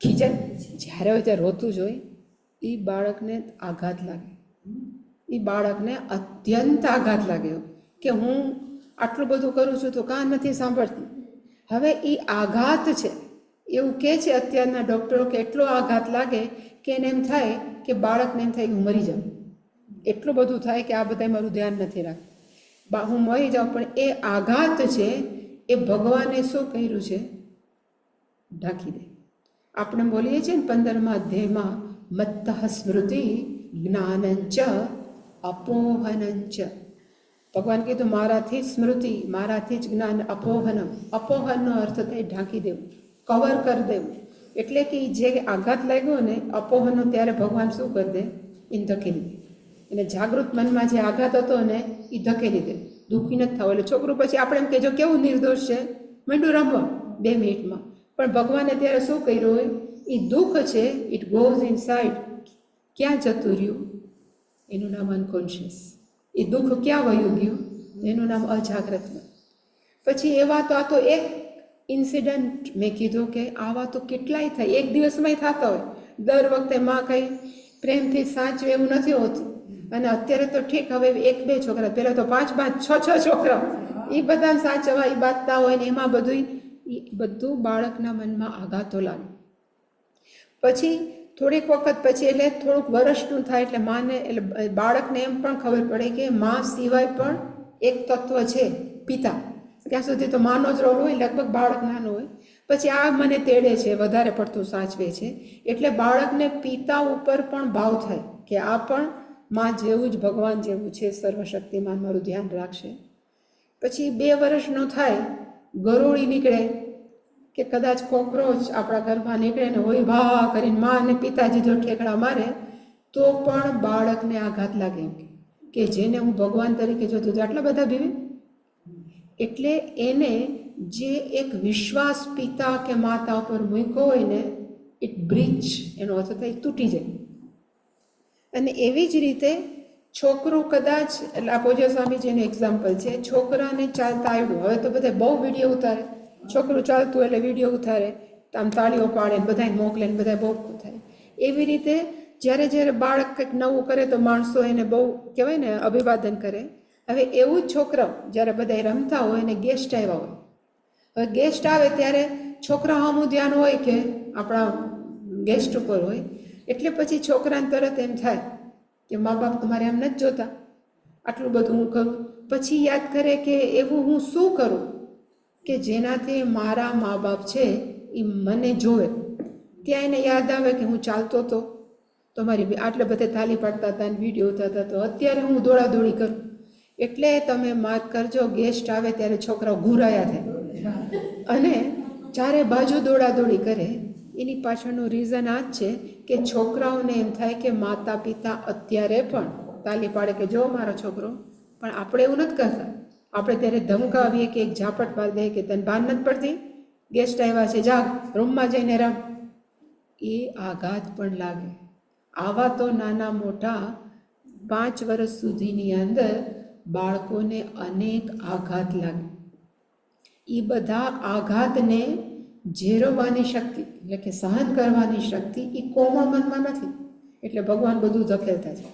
ખીજાય. જ્યારે હોય ત્યારે રોતું જ હોય, એ બાળકને આઘાત લાગે, એ બાળકને અત્યંત આઘાત લાગ્યો કે હું આટલું બધું કરું છું તો કાં નથી સાંભળતી. હવે એ આઘાત છે, એવું કહે છે અત્યારના ડૉક્ટરો કે એટલો આઘાત લાગે કે એને એમ થાય કે બાળકને એમ થાય કે હું મરી જાઉં, એટલું બધું થાય કે આ બધા મારું ધ્યાન નથી રાખતું, હું મરી જાઉં. પણ એ આઘાત છે એ ભગવાને શું કર્યું છે, ઢાંકી દે. આપણે બોલીએ છીએ ને 15મા અધ્યાયમાં, મત્તઃ સ્મૃતિ જ્ઞાનંચ અપોહનંચ. ભગવાન કીધું મારાથી સ્મૃતિ, મારાથી જ જ્ઞાન, અપોહનમ. અપોહનનો અર્થ થાય ઢાંકી દેવું, કવર કરી દેવું. એટલે કે જે આઘાત લાગ્યો ને અપોહનનો, ત્યારે ભગવાન શું કરી દે, એને ધકેલી દે. એટલે જાગૃત મનમાં જે આઘાત હતો ને એ ધકેલી દે, દુઃખી નથી થવું. એટલે છોકરું પછી આપણે એમ કહેજો કેવું નિર્દોષ છે, માંડું રમવા 2 મિનિટમાં. પણ ભગવાને ત્યારે શું કર્યું હોય, એ દુઃખ છે, ઇટ ગોઝ ઇન સાઇડ. ક્યાં જતું રહ્યું, એનું નામ અનકોન્શિયસ. એ દુઃખ ક્યાં વયું ગયું, એનું નામ અજાગ્રતમાં. પછી એવા તો આ તો એક ઇન્સિડન્ટ મેં કીધું કે આવા તો કેટલાય થાય, એક દિવસમાંય થતા હોય. દર વખતે માં કંઈ પ્રેમથી સાચવે એવું નથી હોતું. અને અત્યારે તો ઠીક, હવે 1-2 છોકરા, પહેલાં તો 5-5, 6-6 છોકરા, એ બધા સાચવા, એ બાંધતા હોય ને એમાં બધું બાળકના મનમાં આઘાતો લાગે. પછી થોડીક વખત પછી, એટલે થોડુંક વર્ષનું થાય એટલે માને, એટલે બાળકને એમ પણ ખબર પડે કે મા સિવાય પણ એક તત્વ છે, પિતા. ત્યાં સુધી તો માનો જ રોલ હોય, લગભગ બાળક નાનો હોય. પછી આ મને તેડે છે, વધારે પડતું સાચવે છે, એટલે બાળકને પિતા ઉપર પણ ભાવ થાય કે આ પણ માં જેવું જ, ભગવાન જેવું છે, સર્વશક્તિમાન મારું ધ્યાન રાખશે. પછી 2 વર્ષનો થાય, ગરોળી નીકળે કે કદાચ કોકરોચ આપણા ઘરમાં નીકળે ને હોય, ભા કરીને માં અને પિતાજી જો ઠેકડા મારે તો પણ બાળકને આઘાત લાગે કે જેને હું ભગવાન તરીકે જોતું આટલા બધા ભીવે. એટલે એને જે એક વિશ્વાસ પિતા કે માતા પર મૂક્યો હોય ને, ઇટ બ્રીચ, એનો અર્થ થાય તૂટી જાય. અને એવી જ રીતે છોકરું કદાચ, એટલે આ પૂજ્ય સ્વામીજીનું એક્ઝામ્પલ છે, છોકરાને ચાલતા આવડ્યું. હવે તો બધા બહુ વિડીયો ઉતારે, છોકરું ચાલતું એટલે વિડીયો ઉતારે, આમ તાળીઓ પાડે, બધાને મોકલે ને બધા બહુ થાય. એવી રીતે જ્યારે બાળક કંઈક નવું કરે તો માણસો એને બહુ કહેવાય ને, અભિવાદન કરે. હવે એવું જ છોકરાઓ જ્યારે બધા રમતા હોય ને ગેસ્ટ આવ્યા હોય, હવે ગેસ્ટ આવે ત્યારે છોકરા સામું ધ્યાન હોય કે આપણા ગેસ્ટ ઉપર હોય. એટલે પછી છોકરાને તરત એમ થાય કે મા બાપ તમારે એમ નથી જોતા, આટલું બધું હું કરું. પછી યાદ કરે કે એવું હું શું કરું કે જેનાથી મારા મા બાપ છે એ મને જોવે. ત્યાં એને યાદ આવે કે હું ચાલતો હતો તો મારી આટલે બધે તાલી પાડતા હતા ને વિડીયો ઉતારતા, તો અત્યારે હું દોડાદોડી કરું. એટલે તમે માર્ક કરજો, ગેસ્ટ આવે ત્યારે છોકરાઓ ઘૂરાયા થાય અને ચારે બાજુ દોડાદોડી કરે. એની પાછળનું રીઝન આ જ છે કે છોકરાઓને એમ થાય કે માતા પિતા અત્યારે પણ તાલી પાડે કે જો મારો છોકરો. પણ આપણે એવું નથી કરતા. આપણે ત્યારે ધમકાવીએ કે એક ઝાપટ પાડી દઈએ કે તને ભાન નથી પડતી, ગેસ્ટ આવ્યા છે, જા રૂમમાં જઈને રમ. એ આઘાત પણ લાગે. આવા તો નાના મોટા 5 વર્ષ સુધીની અંદર બાળકોને અનેક આઘાત લાગે. એ બધા આઘાતને ઝેરવવાની શક્તિ, એટલે કે સહન કરવાની શક્તિ એ કોમળ મનમાં નથી. એટલે ભગવાન બધું ધકેલતા છે.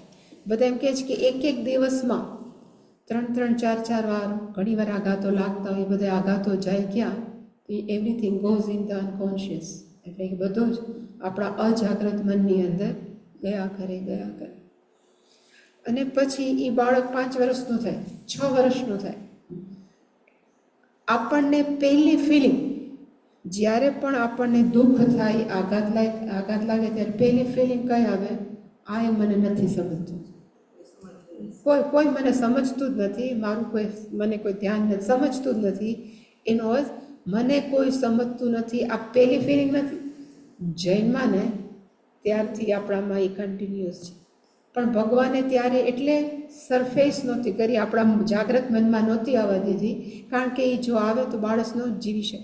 બધા એમ કહે છે કે એક દિવસમાં 3-3, 4-4 વાર ઘણીવાર આઘાતો લાગતા હોય. બધા આઘાતો જાય ક્યાં? Everything goes in the unconscious. એટલે કે બધું જ આપણા અજાગ્રત મનની અંદર ગયા કરે. અને પછી એ બાળક 5 વર્ષનું થાય, 6 વર્ષનું થાય, આપણને પહેલી ફિલિંગ, જ્યારે પણ આપણને દુઃખ થાય, આઘાત લાગે ત્યારે પહેલી ફિલિંગ કઈ આવે? આ એ મને નથી સમજતું, કોઈ મને સમજતું જ નથી, મને કોઈ ધ્યાન નથી, સમજતું જ નથી. એનો અર્થ મને કોઈ સમજતું નથી, આ પહેલી ફિલિંગ નથી. જૈનમાં ને ત્યારથી આપણામાં એ કન્ટિન્યુઅસ છે. પણ ભગવાને ત્યારે એટલે સરફેસ નહોતી કરી, આપણા જાગ્રત મનમાં નહોતી આવવા દીધી, કારણ કે એ જો આવે તો માણસ ન જીવી શકે.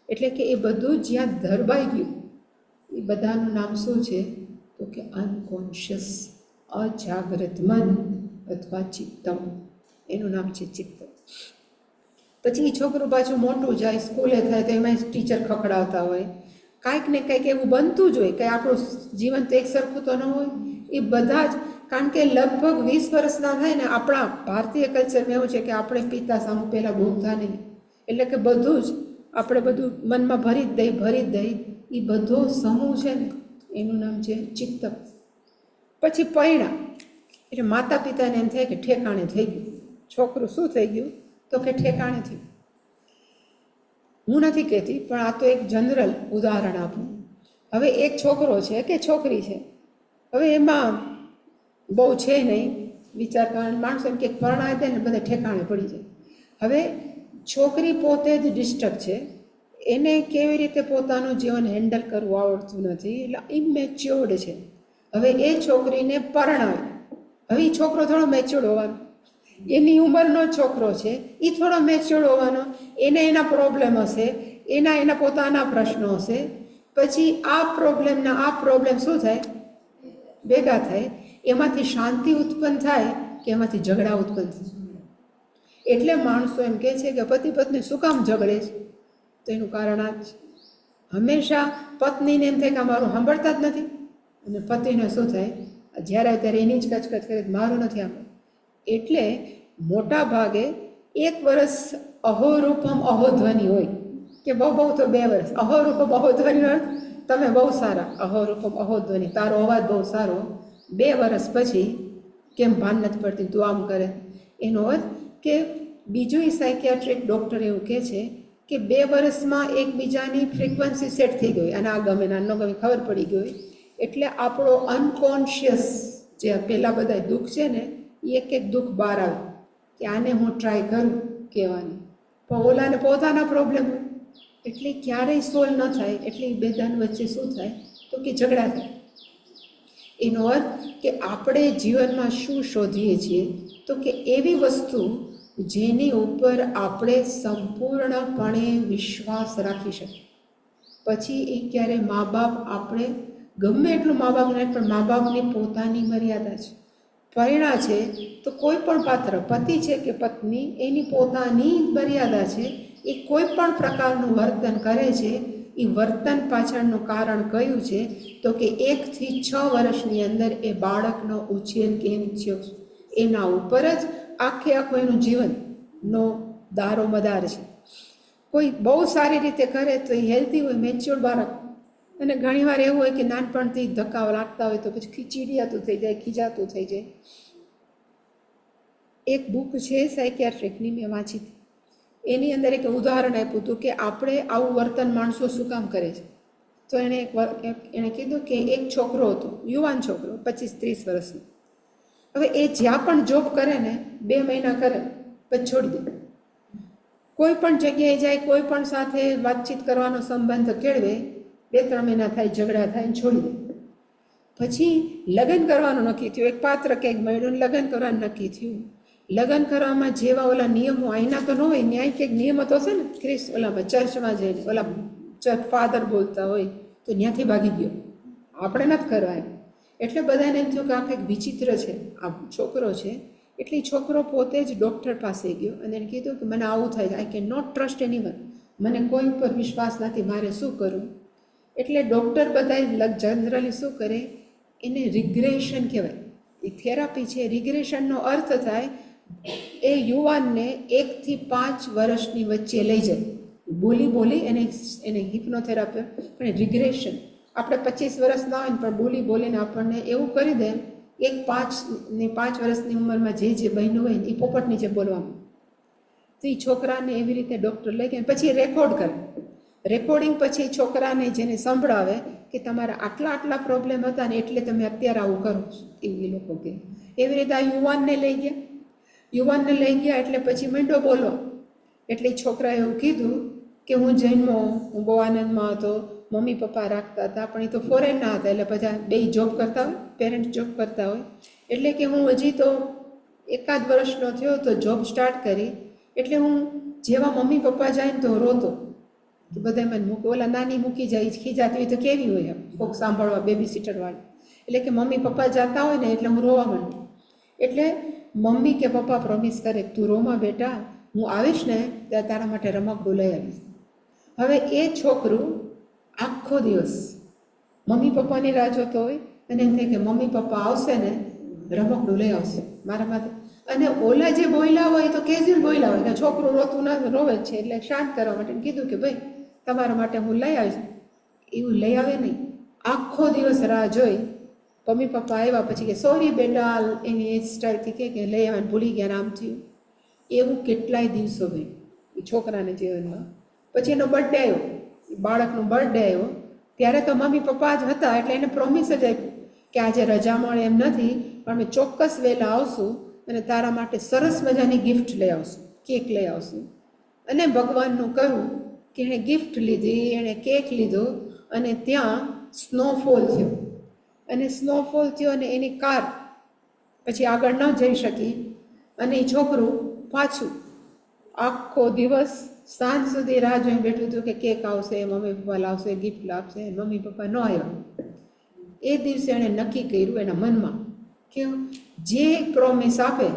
એટલે કે એ બધું જ્યાં ધરબાઈ ગયું, એ બધાનું નામ શું છે તો કે અનકોન્શિયસ, અજાગ્રત મન અથવા ચિત્તમ, એનું નામ છે ચિત્ત. પછી એ છોકરું પાછું મોટું જાય, સ્કૂલે થાય તો એમાં ટીચર ખખડાવતા હોય, કાંઈક ને કંઈક એવું બનતું જ હોય, કંઈ આપણું જીવન તો એક સરખું તો ન હોય. એ બધા જ, કારણ કે લગભગ 20 વર્ષના થાય ને, આપણા ભારતીય કલ્ચરમાં એવું છે કે આપણે પિતા સામે પહેલાં બોલતા નહીં, એટલે કે બધું જ આપણે બધું મનમાં ભરી જ દઈ. એ બધો સમૂહ છે ને એનું નામ છે ચિત્ત. પછી પરિણામ, એટલે માતા પિતાને એમ થાય કે ઠેકાણે થઈ ગયું છોકરું. શું થઈ ગયું તો કે ઠેકાણે થયું. હું નથી કહેતી, પણ આ તો એક જનરલ ઉદાહરણ આપું. હવે એક છોકરો છે કે છોકરી છે, હવે એમાં બહુ છે નહીં વિચાર કરવાનો, માણસો એમ કે પરણાવી દે ને બધા ઠેકાણે પડી જાય. હવે છોકરી પોતે જ ડિસ્ટર્બ છે, એને કેવી રીતે પોતાનું જીવન હેન્ડલ કરવું આવડતું નથી, એટલે ઇમેચ્યોર્ડ છે. હવે એ છોકરીને પરણાવે, હવે એ છોકરો થોડો મેચ્યોર્ડ હોવાનો, એની ઉંમરનો છોકરો છે, એ થોડો મેચ્યોર્ડ હોવાનો, એને એના પ્રોબ્લેમ હશે, એના પોતાના પ્રશ્નો હશે. પછી આ પ્રોબ્લેમ શું થાય, ભેગા થાય, એમાંથી શાંતિ ઉત્પન્ન થાય કે એમાંથી ઝઘડા ઉત્પન્ન થાય. એટલે માણસો એમ કહે છે કે પતિ પત્ની શું કામ ઝઘડે છે, તો એનું કારણ આ જ. હંમેશા પત્નીને એમ થાય કે મારું સાંભળતા જ નથી, અને પતિને શું થાય, જ્યારે ત્યારે એની જ કચકચ કરે, મારું નથી સાંભળતું. એટલે મોટા ભાગે 1 વર્ષ અહોરૂપમ અહોધ્વનિ હોય, કે બહુ તો 2 વર્ષ. અહોરૂપમ અહોધ્વનિ અર્થ તમે બહુ સારા, અહોરૂપમ અહોધ્વનિ તારો અવાજ બહુ સારો, 2 વર્ષ પછી કેમ ભાન નથી પડતી, તું આમ કરે. એનો અર્થ કે બીજું સાયકિયાટ્રિક ડૉક્ટર એવું કહે છે કે 2 વર્ષમાં એકબીજાની ફ્રિકવન્સી સેટ થઈ ગઈ, અને આ ગમે ના ન ગમે ખબર પડી ગઈ. એટલે આપણો અનકોન્શિયસ જે પહેલાં બધા દુઃખ છે ને, એક દુઃખ બહાર આવે કે આને હું ટ્રાય કરું કહેવાની, પણ ઓલાને પોતાના પ્રોબ્લેમ હોય, એટલે ક્યારેય સોલ્વ ન થાય. એટલે એ બેદાન વચ્ચે શું થાય તો કે ઝઘડા થાય. એનો અર્થ કે આપણે જીવનમાં શું શોધીએ છીએ તો કે એવી વસ્તુ જેની ઉપર આપણે સંપૂર્ણપણે વિશ્વાસ રાખી શકીએ. પછી એ ક્યારે મા બાપ, આપણે ગમે એટલું મા બાપને, પણ મા બાપની પોતાની મર્યાદા છે. પરિણા છે તો કોઈ પણ પાત્ર, પતિ છે કે પત્ની, એની પોતાની મર્યાદા છે. એ કોઈ પણ પ્રકારનું વર્તન કરે છે, એ વર્તન પાછળનું કારણ કયું છે તો કે 1 થી 6 વર્ષની અંદર એ બાળકનો ઉછેર કેમ થયો, એના ઉપર જ આખું એનું જીવનનો દારો મદાર છે. કોઈ બહુ સારી રીતે કરે તો એ હેલ્ધી હોય, મેચ્યોર બાળક. અને ઘણીવાર એવું હોય કે નાનપણથી ધક્કા લાગતા હોય તો પછી ખીચીડિયાતું થઈ જાય, ખીજાતું થઈ જાય. એક બુક છે સાયકિયાટ્રિકની, મેં વાંચી હતી. એની અંદર એક ઉદાહરણ આપ્યું હતું કે આપણે આવું વર્તન માણસો શું કામ કરે છે. તો એણે કીધું કે એક છોકરો હતો, યુવાન છોકરો, 25-30 વર્ષનો. હવે એ જ્યાં પણ જોબ કરે ને, 2 મહિના કરે પછી છોડી દે. કોઈ પણ જગ્યાએ જાય, કોઈ પણ સાથે વાતચીત કરવાનો સંબંધ કેળવે, 2-3 મહિના થાય, ઝઘડા થાય, છોડી દે. પછી લગ્ન કરવાનું નક્કી થયું, એક પાત્ર કંઈક મળ્યું, લગ્ન કરવાનું નક્કી થયું. લગ્ન કરવામાં જેવા ઓલા નિયમો, અહીંના તો ન હોય, ન્યાય કંઈક નિયમો તો છે ને, ઓલામાં ચર્ચમાં જઈને ઓલા ફાધર બોલતા હોય તો ત્યાંથી ભાગી ગયો, આપણે નથી કરવા. એટલે બધાને એમ થયું કે આ કંઈક વિચિત્ર છે, આ છોકરો છે. એટલે છોકરો પોતે જ ડૉક્ટર પાસે ગયો અને એને કીધું કે મને આવું થાય, I can not trust anyone, મને કોઈ ઉપર વિશ્વાસ નથી, મારે શું કરવું. એટલે ડૉક્ટર બધા જનરલી શું કરે, એને રિગ્રેશન કહેવાય, એ થેરાપી છે. રિગ્રેશનનો અર્થ થાય એ યુવાનને 1 થી 5 વર્ષની વચ્ચે લઈ જાય, બોલી એને હિપ્નોથેરાપી. પણ રિગ્રેશન આપણે 25 વર્ષના હોય ને, પણ બોલીને આપણને એવું કરી દે, 5 વર્ષની ઉંમરમાં જે બહેનું હોય ને એ પોપટ નીચે બોલવાનું. તો એ છોકરાને એવી રીતે ડૉક્ટર લઈ ગયા, પછી રેકોર્ડ કરે. રેકોર્ડિંગ પછી છોકરાને જેને સંભળાવે કે તમારા આટલા પ્રોબ્લેમ હતા ને, એટલે તમે અત્યારે આવું કરો, એવું એ લોકો કહે. એવી રીતે આ યુવાનને લઈ ગયા એટલે પછી માંડો બોલો. એટલે છોકરાએ એવું કીધું કે હું જન્મો, હું બહુ આનંદમાં હતો, મમ્મી પપ્પા રાખતા હતા, પણ એ તો ફોરેનના હતા, એટલે બધા બે જોબ કરતા હોય, પેરેન્ટ્સ જોબ કરતા હોય, એટલે કે હું હજી તો 1 વર્ષનો થયો તો જોબ સ્ટાર્ટ કરી, એટલે હું જેવા મમ્મી પપ્પા જાય ને તો રોતો, કે બધા મને મૂકો, ઓલા નાની મૂકી જાય ખીજાતી હોય તો કેવી હોય એમ કોઈક સાંભળવા, બેબી સીટરવાળી, એટલે કે મમ્મી પપ્પા જતા હોય ને એટલે હું રોવા માંડું. એટલે મમ્મી કે પપ્પા પ્રોમિસ કરે, તું રોમાં બેટા, હું આવીશ ને ત્યારે તારા માટે રમકડું લઈ આવીશ. હવે એ છોકરું આખો દિવસ મમ્મી પપ્પાની રાહ જોતો હોય અને એમ થાય કે મમ્મી પપ્પા આવશે ને રમકડું લઈ આવશે મારા માટે. અને ઓલા જે બોલ્યા હોય તો કેઝ્યુઅલ બોલ્યા હોય કે છોકરું રોતું ના રોવે જ છે, એટલે શાંત કરવા માટે કીધું કે ભાઈ તમારા માટે હું લઈ આવીશ. એવું લઈ આવે નહીં, આખો દિવસ રાહ જોઈ. મમ્મી પપ્પા આવ્યા પછી કે સોરી બેટા, એની એ સ્ટાઇલથી કે લઈ આવ્યા, ભૂલી ગયા, આમ થયું. એવું કેટલાય દિવસો ભાઈ એ છોકરાને જીવનમાં. પછી એનો બર્થડે આવ્યો, બાળકનો બર્થડે આવ્યો, ત્યારે તો મમ્મી પપ્પા જ હતા, એટલે એને પ્રોમિસ જ આપ્યું કે આજે રજા મળે એમ નથી, પણ અમે ચોક્કસ વહેલા આવશું અને તારા માટે સરસ મજાની ગિફ્ટ લઈ આવશું, કેક લઈ આવશું. અને ભગવાનનું કહ્યું કે એણે ગિફ્ટ લીધી, એણે કેક લીધો, અને ત્યાં સ્નોફોલ થયો. અને સ્નોફોલ થયો અને એની કાર પછી આગળ ન જઈ શકી, અને એ છોકરું પાછું આખો દિવસ સાંજ સુધી રાહ જોઈને બેઠું હતું કે કેક આવશે, મમ્મી પપ્પા લાવશે, ગિફ્ટ લાવશે, મમ્મી પપ્પા ન આવ્યા. એ દિવસે એણે નક્કી કર્યું એના મનમાં કે જે પ્રોમિસ આપે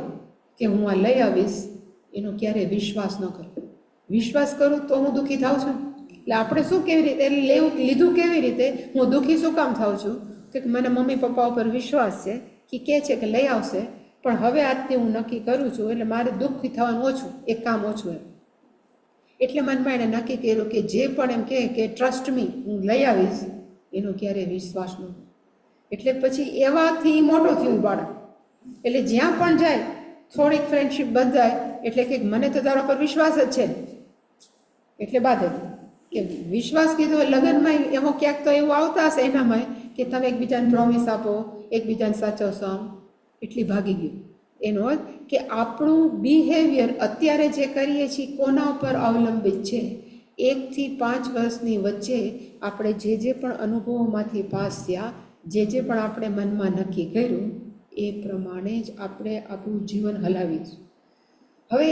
કે હું આ લઈ આવીશ, એનો ક્યારેય વિશ્વાસ ન કરું. વિશ્વાસ કરું તો હું દુઃખી થાઉં છું. એટલે આપણે શું કેવી રીતે લીધું, કેવી રીતે હું દુઃખી શું કામ થાઉં છું કે મને મમ્મી પપ્પા ઉપર વિશ્વાસ છે કે કહે છે કે લઈ આવશે, પણ હવે આજથી હું નક્કી કરું છું, એટલે મારે દુઃખી થવાનું ઓછું, એક કામ ઓછું એમ. એટલે મનમાં એણે નક્કી કર્યું કે જે પણ એમ કહે કે ટ્રસ્ટ મી, હું લઈ આવીશ, એનો ક્યારેય વિશ્વાસ ન. એટલે પછી એવાથી મોટો થયું બાળક. એટલે જ્યાં પણ જાય થોડીક ફ્રેન્ડશીપ બંધાય એટલે કે મને તો તારા પર વિશ્વાસ જ છે, એટલે બાધે કે વિશ્વાસ કીધું. લગ્નમાં એમાં ક્યાંક તો એવું આવતા હશે એનામાં કે તમે એકબીજાને પ્રોમિસ આપો, એકબીજાને સાચવશો, આમ એટલી ભાગી ગયું. એનો અર્થ કે આપણું બિહેવિયર અત્યારે જે કરીએ છીએ કોના ઉપર અવલંબિત છે. 1 થી 5 વર્ષની વચ્ચે આપણે જે પણ અનુભવોમાંથી પાસ થયા, જે પણ આપણે મનમાં નક્કી કર્યું, એ પ્રમાણે જ આપણે આપણું જીવન હલાવીશું. હવે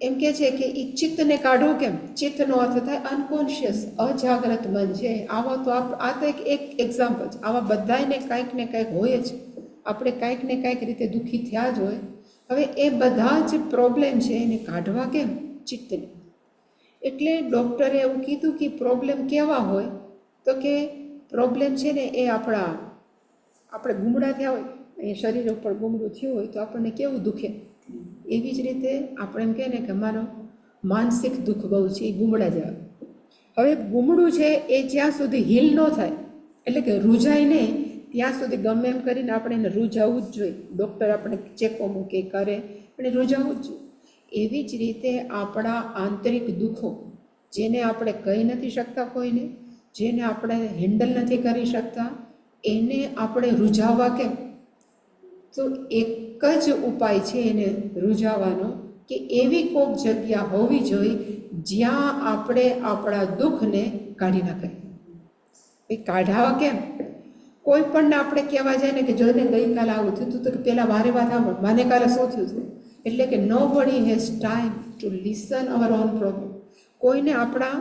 એમ કે છે કે એ ચિત્તને કાઢવું કેમ? ચિત્તનો અર્થ થાય અનકોન્શિયસ, અજાગ્રત મન છે. આવા તો આ તો એક એક્ઝામ્પલ છે. આવા બધાને કાંઈક ને કાંઈક હોય જ, આપણે કાંઈક ને કાંઈક રીતે દુઃખી થયા જ હોય. હવે એ બધા જ પ્રોબ્લેમ છે એને કાઢવા કેમ? ચિત્તને. એટલે ડૉક્ટરે એવું કીધું કે પ્રોબ્લેમ કેવા હોય, તો કે પ્રોબ્લેમ છે ને એ આપણે ગુમડા થયા હોય, અહીંયા શરીર ઉપર ગુમડું થયું હોય તો આપણને કેવું દુખે, એવી જ રીતે આપણે એમ કહે ને કે અમારો માનસિક દુઃખ બહુ છે, એ ગુમડા જેવા. હવે ગુમડું છે એ જ્યાં સુધી હીલ ન થાય, એટલે કે રૂઝાય નહીં, ત્યાં સુધી ગમે એમ કરીને આપણે એને રૂઝાવવું જ જોઈએ. ડૉક્ટર આપણે ચેકો મૂકે કરે, પણ રૂઝાવવું જ જોઈએ. એવી જ રીતે આપણા આંતરિક દુઃખો, જેને આપણે કહી નથી શકતા કોઈને, જેને આપણે હેન્ડલ નથી કરી શકતા, એને આપણે રૂઝાવવા કેમ? તો એક જ ઉપાય છે એને રૂઝાવવાનો કે એવી કોઈક જગ્યા હોવી જોઈએ જ્યાં આપણે આપણા દુઃખને કાઢી નાખીએ. એ કાઢાવા કેમ? કોઈ પણને આપણે કહેવા જાય ને કે જોઈને ગઈકાલે આવું થયું હતું, તો કે પહેલાં મારી વાત સાંભળ, મને કાલે શું થયું હતું. એટલે કે નો બડી has time to listen hour on problem. કોઈને આપણા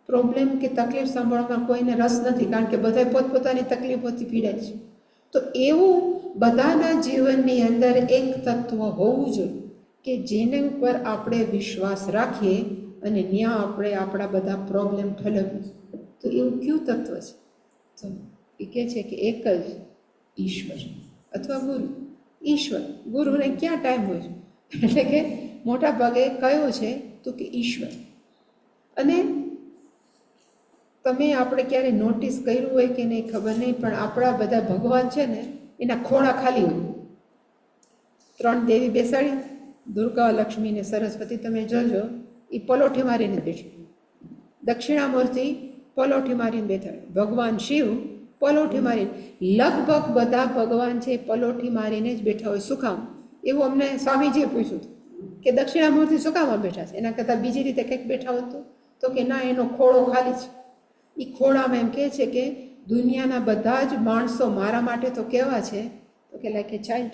પ્રોબ્લેમ કે તકલીફ સાંભળવામાં કોઈને રસ નથી, કારણ કે બધા પોતપોતાની તકલીફોથી પીડાય છે. તો એવું બધાના જીવનની અંદર એક તત્વ હોવું જોઈએ કે જેને ઉપર આપણે વિશ્વાસ રાખીએ અને ત્યાં આપણે આપણા બધા પ્રોબ્લેમ ઠલવીએ. તો એવું કયું તત્વ છે? તો એ કહે છે કે એક જ ઈશ્વર અથવા ગુરુ. ઈશ્વર, ગુરુને ક્યાં ટાઈમ હોય છે? એટલે કે મોટા ભાગે કયો છે તો કે ઈશ્વર. અને તમે આપણે ક્યારે નોટિસ કર્યું હોય કે નહીં ખબર નહીં, પણ આપણા બધા ભગવાન છે ને એના ખોળા ખાલી હોય. 3 દેવી બેસાડી, દુર્ગા, લક્ષ્મી ને સરસ્વતી, તમે જોજો એ પલોઠી મારીને બેઠી. દક્ષિણામૂર્તિ પલોઠી મારીને બેઠા. ભગવાન શિવ પલોઠી મારીને. લગભગ બધા ભગવાન છે પલોઠી મારીને જ બેઠા હોય. શું કામ? એવું અમને સ્વામીજીએ પૂછ્યું હતું કે દક્ષિણામૂર્તિ શું કામ બેઠા છે, એના કરતાં બીજી રીતે કંઈક બેઠા હોત તો કે ના, એનો ખોળો ખાલી છે. એ ખોળામાં એમ કહે છે કે દુનિયાના બધા જ માણસો મારા માટે તો કેવા છે, તો કે લાઈક એ ચાઇલ્ડ,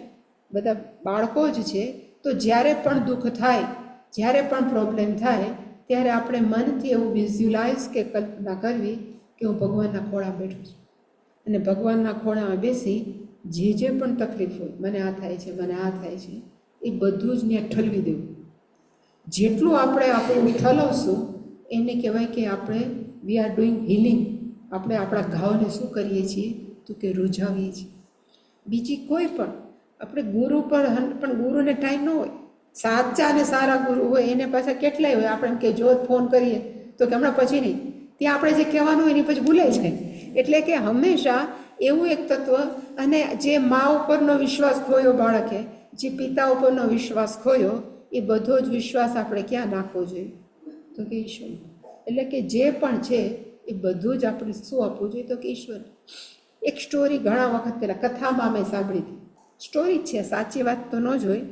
બધા બાળકો જ છે. તો જ્યારે પણ દુઃખ થાય, જ્યારે પણ પ્રોબ્લેમ થાય, ત્યારે આપણે મનથી એવું વિઝ્યુલાઇઝ કે કલ્પના કરવી કે હું ભગવાનના ખોળામાં બેઠું છું, અને ભગવાનના ખોળામાં બેસી જે પણ તકલીફ હોય, મને આ થાય છે, મને આ થાય છે, એ બધું જ ત્યાં ઠલવી દેવું. જેટલું આપણે આપણું ઠલવશું એને કહેવાય કે આપણે વી આર ડુઈંગ હિલિંગ. આપણે આપણા ઘાવને શું કરીએ છીએ, તો કે રૂઝાવીએ છીએ. બીજી કોઈ પણ આપણે ગુરુ પણ ગુરુને ટાઈમ ન હોય. સાચા અને સારા ગુરુ હોય એને પાછા કેટલાય હોય. આપણે એમ કે જો ફોન કરીએ તો કે હમણાં પછી નહીં, ત્યાં આપણે જે કહેવાનું હોય એની પછી ભૂલાઈ જાય. એટલે કે હંમેશા એવું એક તત્વ, અને જે મા ઉપરનો વિશ્વાસ ખોયો બાળકે, જે પિતા ઉપરનો વિશ્વાસ ખોયો, એ બધો જ વિશ્વાસ આપણે ક્યાં નાખવો જોઈએ, તો કે ઈશ્વર. એટલે કે જે પણ છે એ બધું જ આપણે શું આપવું જોઈએ, તો કે ઈશ્વર. એક સ્ટોરી ઘણા વખત પહેલાં કથામાં મેં સાંભળી હતી. સ્ટોરી જ છે, સાચી વાત તો ન જ હોય.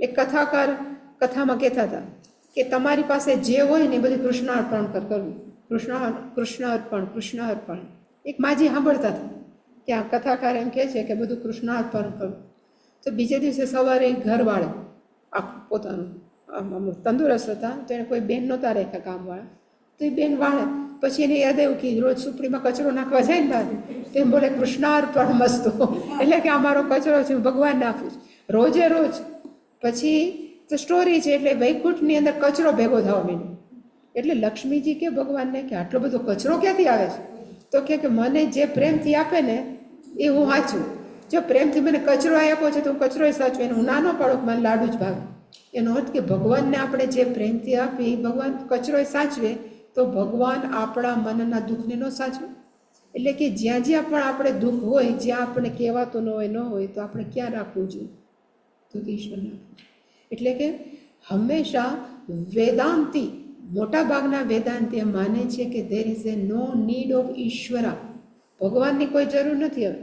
એક કથાકાર કથામાં કહેતા હતા કે તમારી પાસે જે હોય ને એ બધું કૃષ્ણાર્પણ કરવું. કૃષ્ણ અર્પણ. એક માજી સાંભળતા હતા કે આ કથાકાર એમ કહે છે કે બધું કૃષ્ણાર્પણ કરવું. તો બીજે દિવસે સવારે ઘરવાળા આખું પોતાનું તંદુરસ્ત હતા, તો એને કોઈ બેન નહોતા રાખ્યા કામવાળા. તો એ બેન વાળે, પછી એને યાદ આવ્યું કે રોજ સુપડીમાં કચરો નાખવા જાય ને બહાર, તો એમ બોલે કૃષ્ણાર્પણ મસ્તો. એટલે કે અમારો કચરો છે હું ભગવાનને આપું છું રોજે રોજ. પછી તો સ્ટોરી છે, એટલે વૈકુંઠની અંદર કચરો ભેગો થવા માંડ્યો. એટલે લક્ષ્મીજી કે ભગવાનને કે આટલો બધો કચરો ક્યાંથી આવે છે, તો કે મને જે પ્રેમથી આપે ને એ હું વાંચું. જો પ્રેમથી મને કચરો આપ્યો છે તો હું કચરો સાચું. એને હું નાનો પાડું, મને લાડુ જ ભાવે. એનો અર્થ કે ભગવાનને આપણે જે પ્રેમથી આપી, ભગવાન કચરો સાચવે, તો ભગવાન આપણા મનના દુઃખને ન સાચવે. એટલે કે જ્યાં જ્યાં પણ આપણે દુઃખ હોય, જ્યાં આપણે કહેવાતું ન હોય તો આપણે ક્યાં રાખવું જોઈએ, તો કે ઈશ્વરને. એટલે કે હંમેશા વેદાંતિ, મોટા ભાગના વેદાંતિ એમ માને છે કે there is a no need of Ishwara. ભગવાનની કોઈ જરૂર નથી. હવે